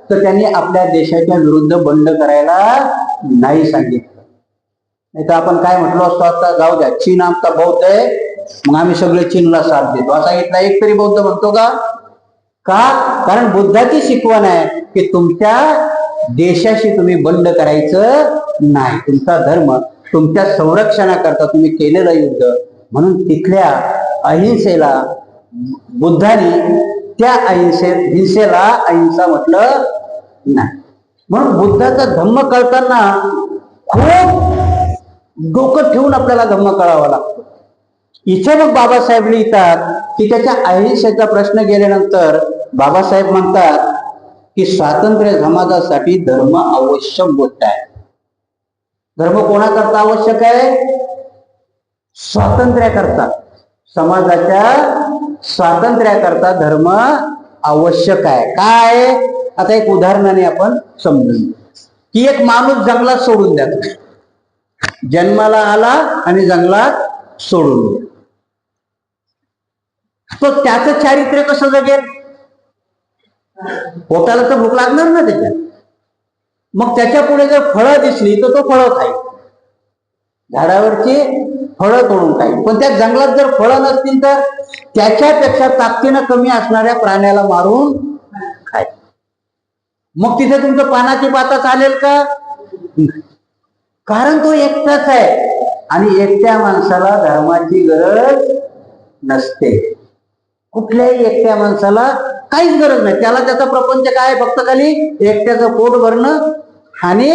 तर त्यांनी आपल्या देशाच्या विरुद्ध बंड करायला नाही सांगितलं. नाही तर आपण काय म्हटलो असतो आता जाऊ द्या चीन आमचा बौद्ध आहे मग आम्ही सगळे चीनला साथ देतो असा इथला एक तरी बौद्ध म्हणतो का? कारण बुद्धाची शिकवण आहे की तुमच्या देशाशी तुम्ही बंड करायचं नाही. तुमचा धर्म तुमच्या संरक्षणाकरता तुम्ही केलेलं युद्ध. म्हणून तिथल्या अहिंसेला बुद्धाने त्या हिंसेला अहिंसा म्हटलं नाही. म्हणून बुद्धाचा धम्म कळताना खूप डोकं ठेवून आपल्याला धम्म कळावा लागतो. इथे मग बाबासाहेब लिहितात की त्याच्या अहिंसेचा प्रश्न गेल्यानंतर बाबासाहेब म्हणतात की स्वातंत्र्य समाजासाठी धर्म आवश्यक गोष्ट आहे. धर्म कोणाकरता आवश्यक आहे? स्वातंत्र्याकरता. समाजाच्या स्वातंत्र्याकरता धर्म आवश्यक आहे. काय? आता एक उदाहरणाने आपण समजून की एक माणूस जंगलात सोडून द्या. जन्माला आला आणि जंगलात सोडून द्या. तो त्याचं चारित्र्य कसं जगेल? पोटाला तर भूक लागणार ना त्याच्या. मग त्याच्या पुढे जर फळं दिसली तर तो फळं खाईल. झाडावरची फळं तोडून खाईल. पण त्या जंगलात जर फळं नसतील तर त्याच्यापेक्षा ताकदीनं कमी असणाऱ्या प्राण्याला मारून खाईल. मग तिथे तुमचं पानाची पाता चालेल का? कारण तो एकटाच आहे आणि एकट्या माणसाला धर्माची गरज नसते. कुठल्याही एकट्या माणसाला काहीच गरज नाही त्याला. त्याचा प्रपंच काय फक्त खाली एकट्याचं पोट भरणं आणि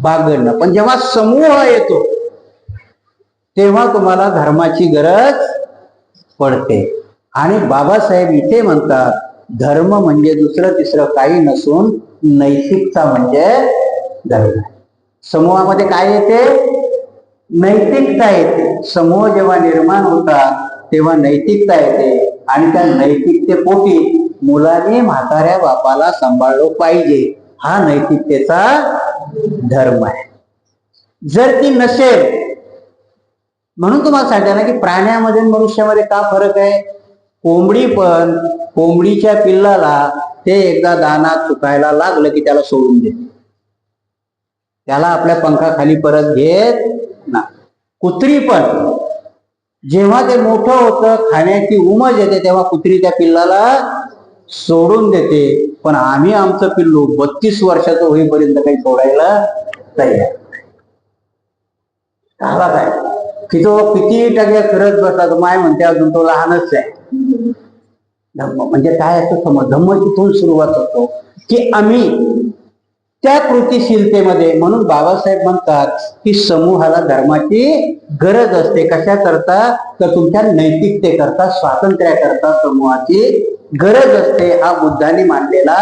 बागडणं. पण जेव्हा समूह येतो तेव्हा तुम्हाला धर्माची गरज पडते. आणि बाबासाहेब इथे म्हणतात धर्म म्हणजे दुसरं तिसरं काही नसून नैतिकता म्हणजे धर्म. समूहामध्ये काय येते? नैतिकता येते. समूह जेव्हा निर्माण होतात तेव्हा नैतिकता येते आणि त्या नैतिकतेपोटी मुलाने म्हाताऱ्या बापाला सांभाळलं पाहिजे, हा नैतिकतेचा धर्म आहे. जर ती नसेल, म्हणून तुम्हाला सांगितलं ना की प्राण्यामध्ये मनुष्यामध्ये का फरक आहे? कोंबडी पण कोंबडीच्या पिल्लाला ते एकदा दाना चुकायला लागलं की त्याला सोडून देते, त्याला आपल्या पंखाखाली परत घेत ना. कुत्री पण जेव्हा ते मोठं होतं खाण्याची उमज येते तेव्हा कुत्री त्या पिल्लाला सोडून देते. पण आम्ही आमचं पिल्लू 32 वर्षाचं होईपर्यंत काही सोडायला तयार काय की तो किती टक्के फिरत बसला माय म्हणते अजून तो लहानच आहे. धम्म म्हणजे काय असं समज, धम्म तिथून सुरुवात होतो की आम्ही त्या कृतीशीलतेमध्ये. म्हणून बाबासाहेब म्हणतात की समूहाला धर्माची गरज असते. कशा करता? तर तुमच्या नैतिकते करता, स्वातंत्र्या करता समूहाची गरज असते. हा बुद्धाने मांडलेला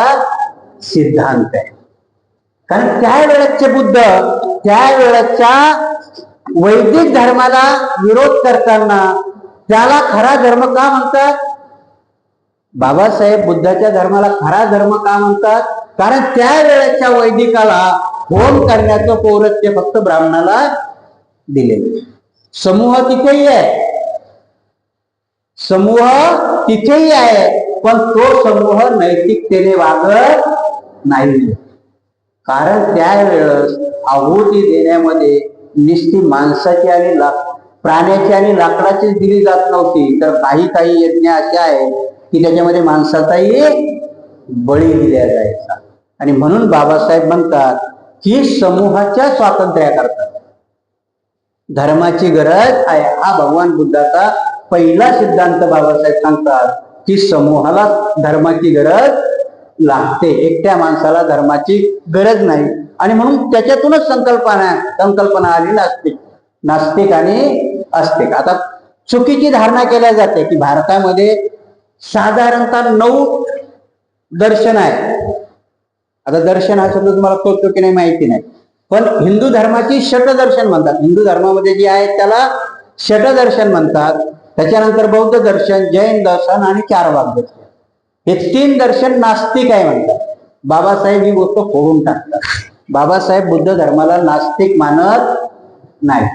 सिद्धांत आहे. कारण त्यावेळेचे बुद्ध त्यावेळेच्या वैदिक धर्माला विरोध करताना त्याला खरा धर्म का म्हणतात? बाबासाहेब बुद्धाच्या धर्माला खरा धर्म का म्हणतात? कारण त्यावेळेच्या वैदिकाला होम करण्याचं पौरस्त्य फक्त ब्राह्मणाला दिलेले. समूह तिथेही आहे, समूह तिथेही आहे, पण तो समूह नैतिकतेने वागत नाही. कारण त्यावेळेस आहुती देण्यामध्ये निस्ती माणसाची आणि प्राण्याची आणि लाकडाची दिली जात नव्हती, तर काही यज्ञ असे आहेत की त्याच्यामध्ये माणसाचाही बळी दिला जायचा. आणि म्हणून बाबासाहेब म्हणतात की समूहाच्या स्वातंत्र्या करतात धर्माची गरज आहे. हा भगवान बुद्धाचा पहिला सिद्धांत. बाबासाहेब सांगतात की समूहाला धर्माची गरज लागते, एकट्या माणसाला धर्माची गरज नाही. आणि म्हणून त्याच्यातूनच संकल्पना आली नास्तिक आणि आस्तिक. आता चुकीची धारणा केल्या जाते की भारतामध्ये साधारणतः 9 दर्शन आहे. आता दर्शन हा शब्द तुम्हाला कळतो की नाही माहिती नाही, पण हिंदू धर्माची षटदर्शन म्हणतात. हिंदू धर्मामध्ये जे आहेत त्याला षटदर्शन म्हणतात. त्याच्यानंतर बौद्ध दर्शन, जैन दर्शन आणि चारवाक दर्शन, हे 3 दर्शन नास्तिक आहे म्हणतात. बाबासाहेब ही गोष्ट फोडून टाकतात. बाबासाहेब बुद्ध धर्माला नास्तिक मानत नाही.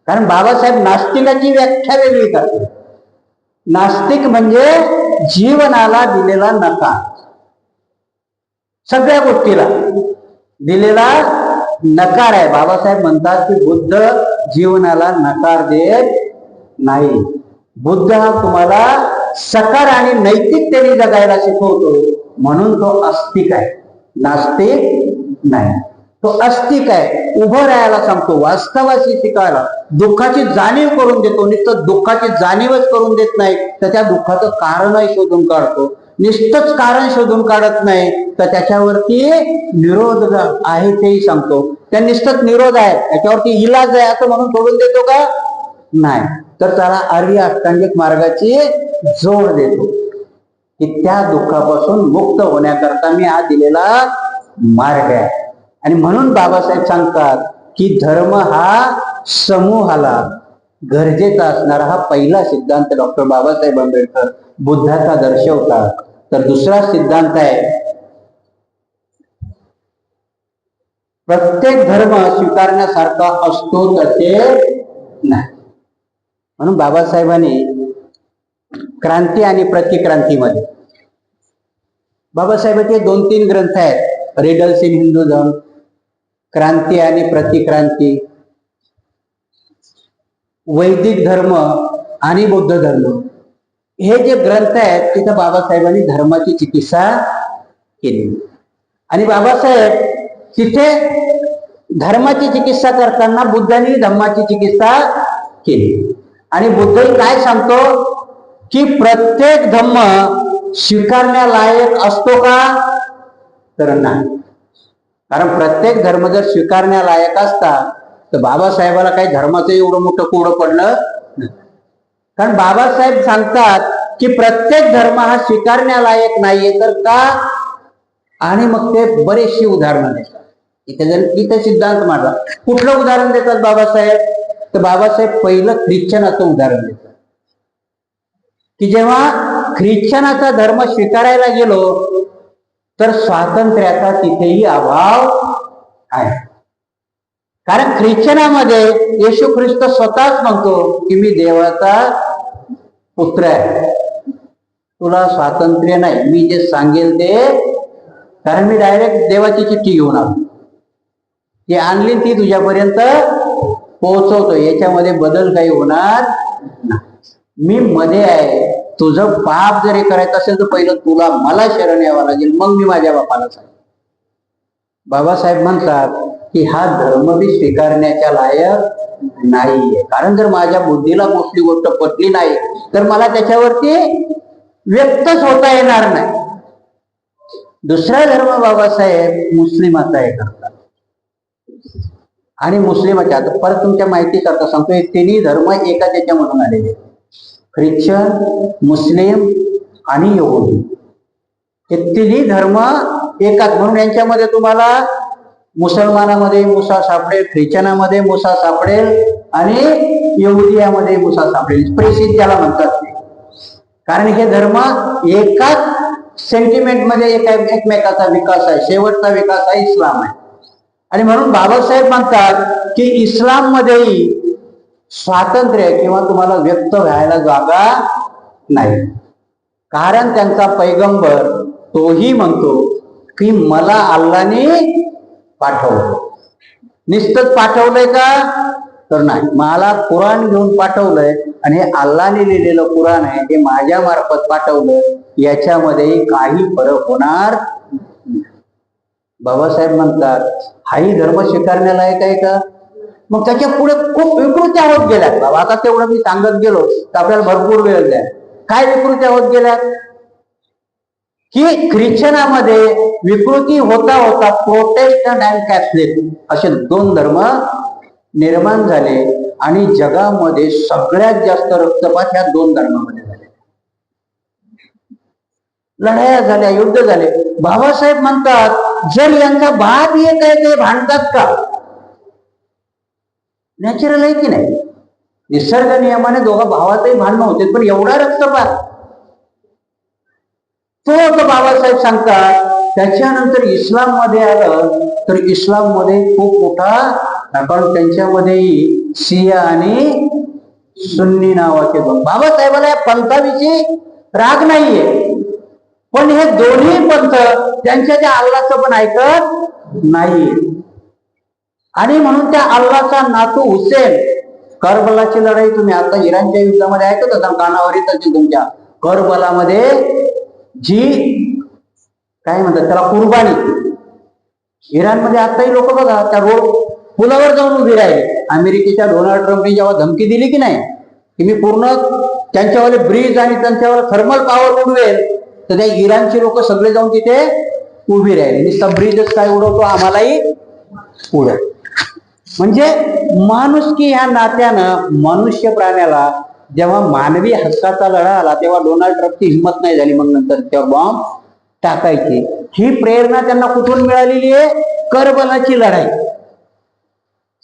कारण बाबासाहेब नास्तिकाची व्याख्या वेगळी करतात. नास्तिक म्हणजे जीवनाला दिलेला नकार, सगळ्या गोष्टीला दिलेला नकार आहे. बाबासाहेब म्हणतात की बुद्ध जीवनाला नकार देत नाही. बुद्ध हा तुम्हाला सकार आणि नैतिकतेने जगायला शिकवतो, म्हणून तो आस्तिक आहे, नास्तिक नाही. तो आस्तिक आहे, उभं राहायला सांगतो, वास्तवाशी शिकायला, दुःखाची जाणीव करून देतो. नुसतं दुःखाची जाणीवच करून देत नाही, तर त्या दुःखाचं कारणही शोधून काढतो. नुसतंच कारण शोधून काढत नाही, तर त्याच्यावरती निरोध आहे तेही सांगतो. त्या नुसतंच निरोध आहे, त्याच्यावरती इलाज आहे असं म्हणून सोडून देतो का? नाही. तर त्याला आर्य अष्टांगिक मार्गाची जोड देतो की त्या दुःखापासून मुक्त होण्याकरता मी हा दिलेला मार्ग आहे. आणि म्हणून बाबासाहेब सांगतात की धर्म हा समूहाला गरजेचा असणारा हा पहिला सिद्धांत डॉक्टर बाबासाहेब आंबेडकर बुद्धाचा दर्शवतात. तर दुसरा सिद्धांत आहे प्रत्येक धर्म स्वीकारण्यासारखा असतो तसे नाही. म्हणून बाबासाहेबांनी क्रांती आणि प्रतिक्रांतीमध्ये बाबासाहेबांचे 2-3 ग्रंथ आहेत. रिडल्स इन हिंदुझम, क्रांती आणि प्रतिक्रांती, वैदिक धर्म आणि बौद्ध धर्म, हे जे ग्रंथ आहेत तिथं बाबासाहेबांनी धर्माची चिकित्सा केली. आणि बाबासाहेब तिथे धर्माची चिकित्सा करताना बुद्धांनी धम्माची चिकित्सा केली. आणि बुद्धही काय सांगतो की प्रत्येक धम्म स्वीकारण्यालायक असतो का? तर नाही. कारण प्रत्येक धर्म जर स्वीकारण्यालायक असता तर बाबासाहेबाला काही धर्माचं एवढं मोठं कोडं पडलं नाही. कारण बाबासाहेब सांगतात की प्रत्येक धर्म हा स्वीकारण्यालायक नाहीये, तर का? आणि मग ते बरेचशी उदाहरणं देतात. इथे सिद्धांत मांडला. कुठलं उदाहरण देतात बाबासाहेब? तर बाबासाहेब पहिलं ख्रिश्चनाचं उदाहरण देतात की जेव्हा ख्रिश्चनाचा धर्म स्वीकारायला गेलो तर स्वातंत्र्याचा तिथेही अभाव आहे. कारण ख्रिश्चनामध्ये येशू ख्रिस्त स्वतःच म्हणतो की मी देवाचा पुत्र आहे, तुला स्वातंत्र्य नाही, मी जे सांगेल ते. कारण मी डायरेक्ट देवाची चिठ्ठी घेऊन आलो, ती आणली ती तुझ्यापर्यंत पोहोचवतो, याच्यामध्ये बदल काही होणार नाही. मी मध्ये आहे. तुझं पाप जरी करायचं असेल तर पहिलं तुला मला शरण यावं लागेल, मग मी माझ्या बापाला सांगेन. बाबासाहेब म्हणतात की हा धर्म बी स्वीकारण्याच्या लायक नाहीये. कारण जर माझ्या बुद्धीला कुठली गोष्ट पटली नाही तर मला त्याच्यावरती व्यक्तच होता येणार नाही. दुसरा धर्म बाबासाहेब मुस्लिमाचा हे करतात. आणि मुस्लिमाच्या, आता परत तुमच्या माहिती करता सांगतो, हे तिन्ही धर्म एका त्याच्यामधून आलेले, ख्रिश्चन, मुस्लिम आणि यहुदी. हे तिन्ही धर्म एकाच. म्हणून यांच्यामध्ये तुम्हाला मुसलमानामध्ये मुसा सापडेल, ख्रिश्चनामध्ये मुसा सापडेल आणि यहुदियामध्ये मुसा सापडेल. प्रेसिड ज्याला म्हणतात ते. कारण हे धर्म एकाच सेंटिमेंट मध्ये एकमेकाचा विकास आहे. शेवटचा विकास हा इस्लाम आहे. आणि म्हणून बाबासाहेब म्हणतात की इस्लाम मध्येही स्वातंत्र्य किंवा तुम्हाला व्यक्त व्हायला जागा नाही. कारण त्यांचा पैगंबर तोही म्हणतो की मला अल्लाने पाठवलं. नुसतंच पाठवलंय का? तर नाही, मला कुराण घेऊन पाठवलंय आणि हे अल्लाने लिहिलेलं कुराण आहे, हे माझ्या मार्फत पाठवलं, याच्यामध्ये काही फरक होणार. बाबासाहेब म्हणतात हाही धर्म स्वीकारण्यालायक आहे का? मग त्याच्या पुढे खूप विकृत्या होत गेल्यात. बाबा आता तेवढं मी सांगत गेलो तर आपल्याला भरपूर वेळ द्या. काय विकृत्या होत गेल्यात? की ख्रिश्चनामध्ये विकृती होता होता प्रोटेस्टंट अँड कॅथलिक असे दोन धर्म निर्माण झाले आणि जगामध्ये सगळ्यात जास्त रक्तपात ह्या दोन धर्मामध्ये झाले. लढाया झाल्या, युद्ध झाले. बाबासाहेब म्हणतात जर यांचा भाग एक आहे ते भांडतात का? नॅचरल आहे की नाही? निसर्ग नियमाने दोघा भावातही भांडणं होते, पण एवढा रक्तपात तो बाबासाहेब सांगतात. त्याच्यानंतर इस्लाम मध्ये आलं तर इस्लाम मध्ये खूप मोठा, कारण त्यांच्यामध्येही शिया आणि सुन्नी नावाचे दोन. बाबासाहेबाला या पंथाविषयी राग नाहीये, पण हे दोन्ही पंथ त्यांच्या त्या अल्लाचं पण ऐकत नाही. आणि म्हणून त्या अल्लाचा नातू हुसेन, करबलाची लढाई तुम्ही आता इराणच्या युद्धामध्ये ऐकत होता, कानावर येत असेल तुमच्या. करबलामध्ये जी काय म्हणतात त्याला कुर्बानी, इराणमध्ये आताही लोक बघा त्या रोड पुलावर जाऊन उभी राहिले. अमेरिकेच्या डोनाल्ड ट्रम्पने जेव्हा धमकी दिली की नाही की मी पूर्ण त्यांच्यावाले ब्रिज आणि त्यांच्यावर थर्मल पॉवर उडवेल, तर त्या इराणचे लोक सगळे जाऊन तिथे उभी राहिले. नुसता ब्रिजच काय उडवतो, आम्हालाही उडव. म्हणजे माणुसकी ह्या नात्यानं मनुष्य प्राण्याला जेव्हा मानवी हक्काचा लढा आला तेव्हा डोनाल्ड ट्रम्पची हिंमत नाही झाली मग नंतर त्यावर बॉम्ब टाकायची. ही प्रेरणा त्यांना कुठून मिळालेली आहे? करबलाची लढाई.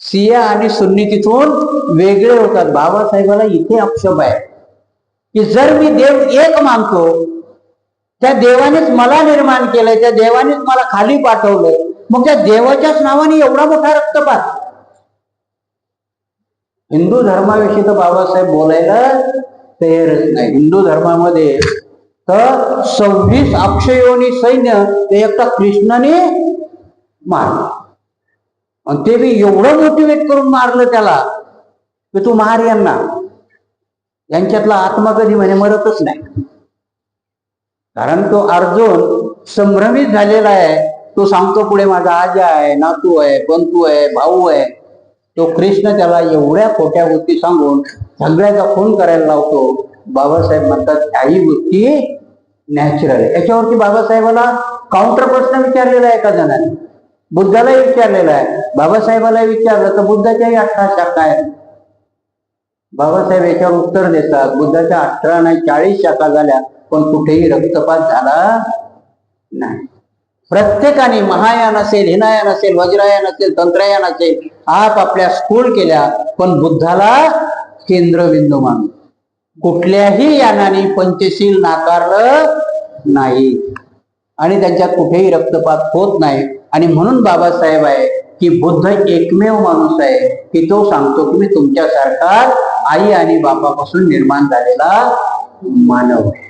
शिया आणि सुन्नी तिथून वेगळे होतात. बाबासाहेबाला इथे आक्षेप आहे की जर मी देव एक मानतो, त्या देवानेच मला निर्माण केलंय, त्या देवानेच मला खाली पाठवलंय, मग त्या देवाच्याच नावाने एवढा मोठा रक्तपात. हिंदू धर्माविषयी तर बाबासाहेब बोलायला तयारच नाही. हिंदू धर्मामध्ये तर 26 अक्षयोनी सैन्य ते एकटा कृष्णाने मारलं, आणि ते बी एवढं मोटिवेट करून मारलं त्याला की तू मार यांना, यांच्यातला आत्मा कधी म्हणे मरतच नाही. कारण तो अर्जुन संभ्रमित झालेला आहे. तो सांगतो पुढे माझा आजा आहे, नातू आहे, बंधू आहे, भाऊ आहे. तो कृष्ण त्याला एवढ्या खोट्या गोष्टी सांगून सगळ्याचा खून करायला लावतो. बाबासाहेब म्हणतात काही गोष्टी नॅचरल आहे. याच्यावरती बाबासाहेबाला काउंटर प्रश्न विचारलेला आहे एका जणाने, बुद्धालाही विचारलेला आहे, बाबासाहेबाला विचारलं तर बुद्धाच्याही 18 शाखा आहेत. बाबासाहेब याच्यावर उत्तर देतात, बुद्धाच्या 18 नाही 40 शाखा झाल्या, पण कुठेही रक्तपात झाला नाही. प्रत्येकाने महायान असेल, हिनायान असेल, वज्रायन असेल, तंत्रयान असेल, आपापल्या स्कूल केल्या, पण बुद्धाला केंद्रबिंदू मानून कुठल्याही यानाने पंचशील नाकारलं नाही आणि त्यांच्यात कुठेही रक्तपात होत नाही. आणि म्हणून बाबासाहेब आहे की बुद्ध एकमेव माणूस आहे की तो सांगतो की मी तुमच्यासारखा आई आणि बापापासून निर्माण झालेला मानव आहे.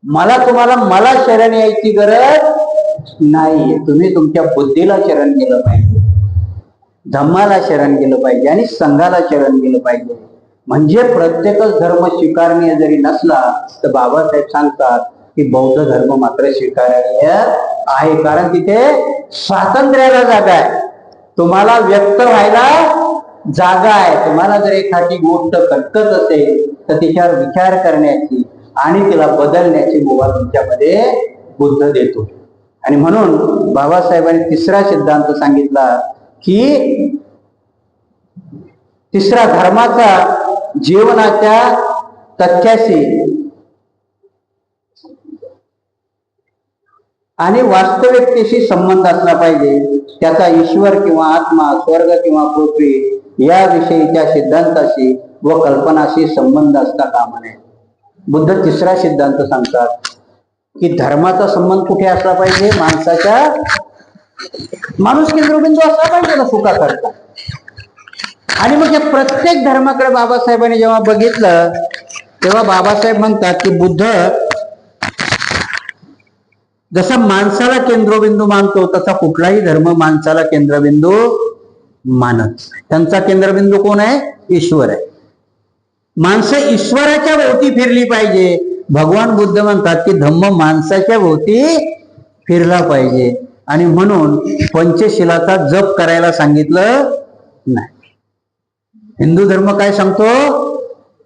मला शरण यायची गरज नाही. तुम्ही तुमच्या बुद्धीला शरण गेलं पाहिजे, धम्माला शरण गेलं पाहिजे आणि संघाला शरण गेलं पाहिजे. म्हणजे प्रत्येकच धर्म स्वीकारणीय जरी नसला तर बाबासाहेब सांगतात की बौद्ध धर्म मात्र स्वीकारणीय आहे. कारण तिथे स्वातंत्र्याला जागा आहे, तुम्हाला व्यक्त व्हायला जागा आहे. तुम्हाला जर एखादी गोष्ट खटकत असेल तर तिच्यावर विचार करण्याची आणि तिला बदलण्याची मुभा तुमच्यामध्ये बुद्ध देतो. आणि म्हणून बाबासाहेबांनी तिसरा सिद्धांत सांगितला की तिसरा धर्माचा जीवनाच्या तथ्याशी आणि वास्तविकतेशी संबंध असला पाहिजे. त्याचा ईश्वर किंवा आत्मा, स्वर्ग किंवा पृथ्वी याविषयीच्या सिद्धांताशी व कल्पनाशी संबंध असता कामा नये. बुद्ध तिसरा सिद्धांत सांगतात की धर्माचा संबंध कुठे असला पाहिजे, माणूस केंद्रबिंदू असला पाहिजे ना सुखाकरता. आणि मग या प्रत्येक धर्माकडे बाबासाहेबांनी जेव्हा बघितलं तेव्हा बाबासाहेब म्हणतात की बुद्ध जसा माणसाला केंद्रबिंदू मानतो तसा कुठलाही धर्म माणसाला केंद्रबिंदू मानत. त्यांचा केंद्रबिंदू कोण आहे? ईश्वर आहे. माणसं ईश्वराच्या भोवती फिरली पाहिजे. भगवान बुद्ध म्हणतात की धम्म माणसाच्या भोवती फिरला पाहिजे. आणि म्हणून पंचशिलाचा जप करायला सांगितलं नाही. हिंदू धर्म काय सांगतो?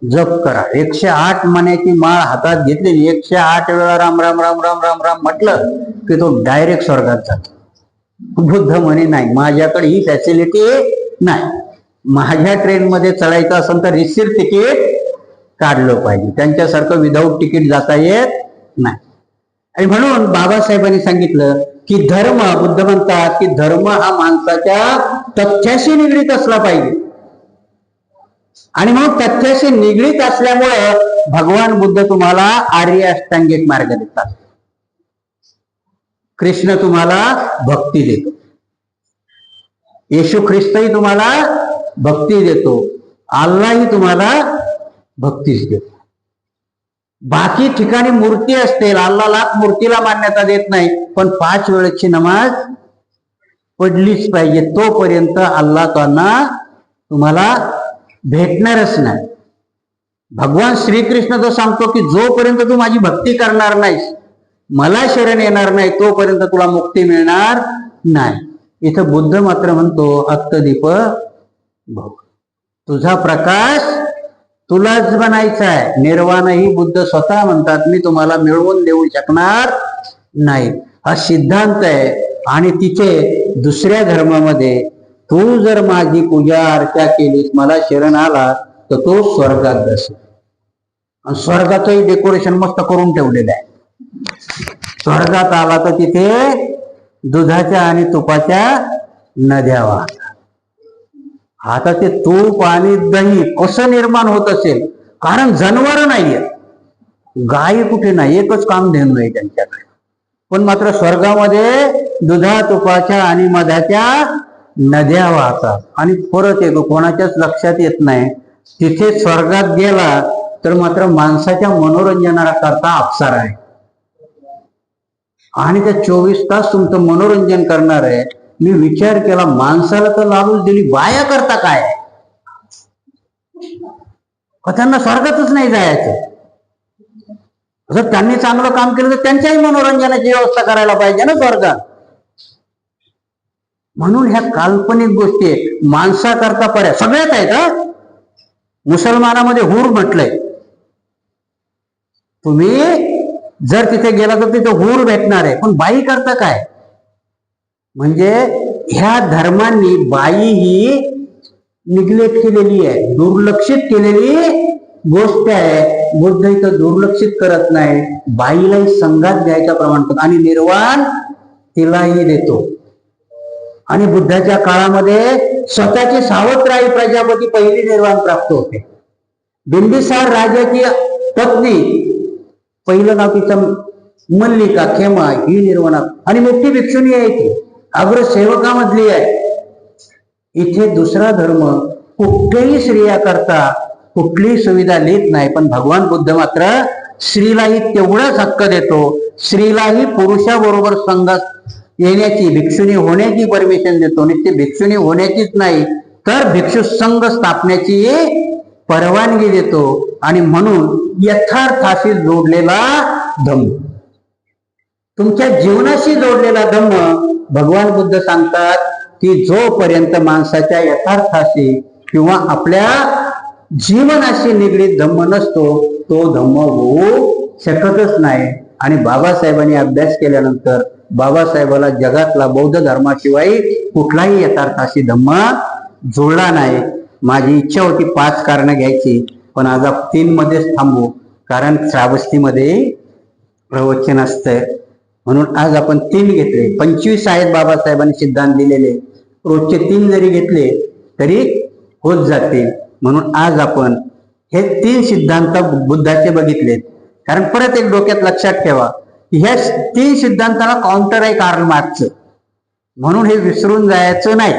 जप करा. 108 मण्याची माळ हातात घेतलेली 108 वेळा राम राम राम राम राम राम म्हटलं की तो डायरेक्ट स्वर्गात जातो. बुद्ध म्हणे नाही, माझ्याकडे ही फॅसिलिटी नाही. माझ्या ट्रेनमध्ये चढायचं असेल तर रिसिव्ह तिकीट काढलं पाहिजे. त्यांच्यासारखं विदाऊट तिकीट जाता येत नाही. आणि म्हणून बाबासाहेबांनी सांगितलं की धर्म, बुद्ध म्हणतात की धर्म हा माणसाच्या तथ्याशी निगडीत असला पाहिजे. आणि मग तथ्याशी निगडीत असल्यामुळे भगवान बुद्ध तुम्हाला आर्य अष्टांगिक मार्ग देतात. कृष्ण तुम्हाला भक्ती देतो, येशू ख्रिस्तही तुम्हाला भक्ती देतो, अल्लाही तुम्हाला भक्तीच देतो. बाकी ठिकाणी मूर्ती असते, अल्लाला मूर्तीला मान्यता देत नाही, पण 5 वेळेची नमाज पडलीच पाहिजे. तोपर्यंत अल्लाह तुम्हाला भेटणारच नाही. भगवान श्रीकृष्ण तो सांगतो की जोपर्यंत तू माझी भक्ती करणार नाहीस, मला शरण येणार नाही, तोपर्यंत तुला मुक्ती मिळणार नाही. इथं बुद्ध मात्र म्हणतो अत्तदीप भव, तुझा प्रकाश तुलाच बनायचा आहे. निर्वाणही बुद्ध स्वतः म्हणतात मी तुम्हाला मिळवून देऊ शकणार नाही. हा सिद्धांत आहे. आणि तिथे दुसऱ्या धर्मामध्ये तू जर माझी पूजा अर्चा केलीस, मला शरण आला तर तो स्वर्गात जाशील. स्वर्गाचंही डेकोरेशन मस्त करून ठेवलेलं आहे. स्वर्गात आला तर तिथे दुधाच्या आणि तुपाच्या नद्या वाहतात. आता ते तूप आणि दही कसं निर्माण होत असेल? कारण जनावर नाहीये, गाय कुठे नाही, एकच कामधेनू आहे त्यांच्याकडे. पण मात्र स्वर्गामध्ये दुधा तुपाच्या आणि मधाच्या नद्या वाहतात. आणि परत एक कोणाच्याच लक्षात येत नाही, तिथे स्वर्गात गेला तर मात्र माणसाच्या मनोरंजनाला करता अप्सरा आहे. आणि त्या 24 तास तुमचं मनोरंजन करणार आहे. मी विचार केला, माणसाला तर लालूच दिली, बाया करता काय? त्यांना स्वर्गातच नाही जायचं. जर त्यांनी चांगलं काम केलं तर त्यांच्याही मनोरंजनाची व्यवस्था करायला पाहिजे ना स्वर्गात. म्हणून ह्या काल्पनिक गोष्टी माणसाकरता पर्याय सगळ्यात आहेत. हा मुसलमानामध्ये हूर म्हटलंय. तुम्ही जर तिथे गेला तर तिथे हूर भेटणार आहे, पण बाई करता काय? म्हणजे ह्या धर्मांनी बाई ही निग्लेक्ट केलेली आहे, दुर्लक्षित केलेली गोष्ट आहे. बुद्ध इथं दुर्लक्षित करत नाही, बाईलाही संघात द्यायचा प्रमाण करतो आणि निर्वाण तिलाही देतो. आणि बुद्धाच्या काळामध्ये स्वतःची सावत्राई प्रजापती पहिली निर्वाण प्राप्त होते. बिंबिसार राजाची पत्नी, पहिलं नाव तिचं मल्लिका खेमा, ही निर्वाण आणि मोठी भिक्षुणी आहे ती, अग्रसेवकामधली आहे. इथे दुसरा धर्म कुठल्याही स्त्रिया करता कुठलीही सुविधा देत नाही, पण भगवान बुद्ध मात्र स्त्रीलाही तेवढाच हक्क देतो. स्त्रीलाही पुरुषाबरोबर संघात येण्याची, भिक्षुणी होण्याची परमिशन देतो. नुसती भिक्षुणी होण्याचीच नाही तर भिक्षू संघ स्थापण्याची परवानगी देतो. आणि म्हणून यथार्थाशी जोडलेला धम्म, तुमच्या जीवनाशी जोडलेला धम्म, भगवान बुद्ध सांगतात की जोपर्यंत माणसाच्या यथार्थाशी किंवा आपल्या जीवनाशी निगडीत धम्म नसतो तो धम्म होऊ शकतच नाही. आणि बाबासाहेबांनी अभ्यास केल्यानंतर बाबासाहेबाला जगातला बौद्ध धर्माशिवाय कुठलाही यथार्थाशी धम्म जुळला नाही. माझी इच्छा होती 5 कारणं घ्यायची, पण आज 3 मध्येच थांबू, कारण श्रावस्तीमध्ये प्रवचन असतंय म्हणून आज आपण 3 घेतले. 25 आहेत बाबासाहेबांनी सिद्धांत दिलेले, रोजचे 3 जरी घेतले तरी होत जातील. म्हणून आज आपण हे 3 सिद्धांत बुद्धाचे बघितलेत. कारण परत एक डोक्यात लक्षात ठेवा, ह्या 3 सिद्धांताला काउंटर आहे कार्ल मार्क्सचं, म्हणून हे विसरून जायचं नाही.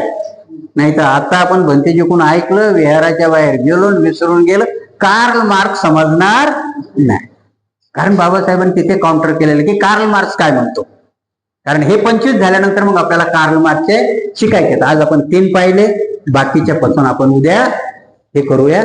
नाहीतर आता आपण भंते जिंकून ऐकलं, विहाराच्या बाहेर गेलो, विसरून गेलं, कार्ल मार्क्स समजणार नाही. कारण बाबासाहेबांनी तिथे काउंटर केलेलं की कार्ल मार्क्स काय म्हणतो. कारण हे 25 झाल्यानंतर मग आपल्याला कार्ल मार्क्सचे शिकायचे. आज आपण 3 पाहिले, बाकीच्या पासून आपण उद्या हे करूया.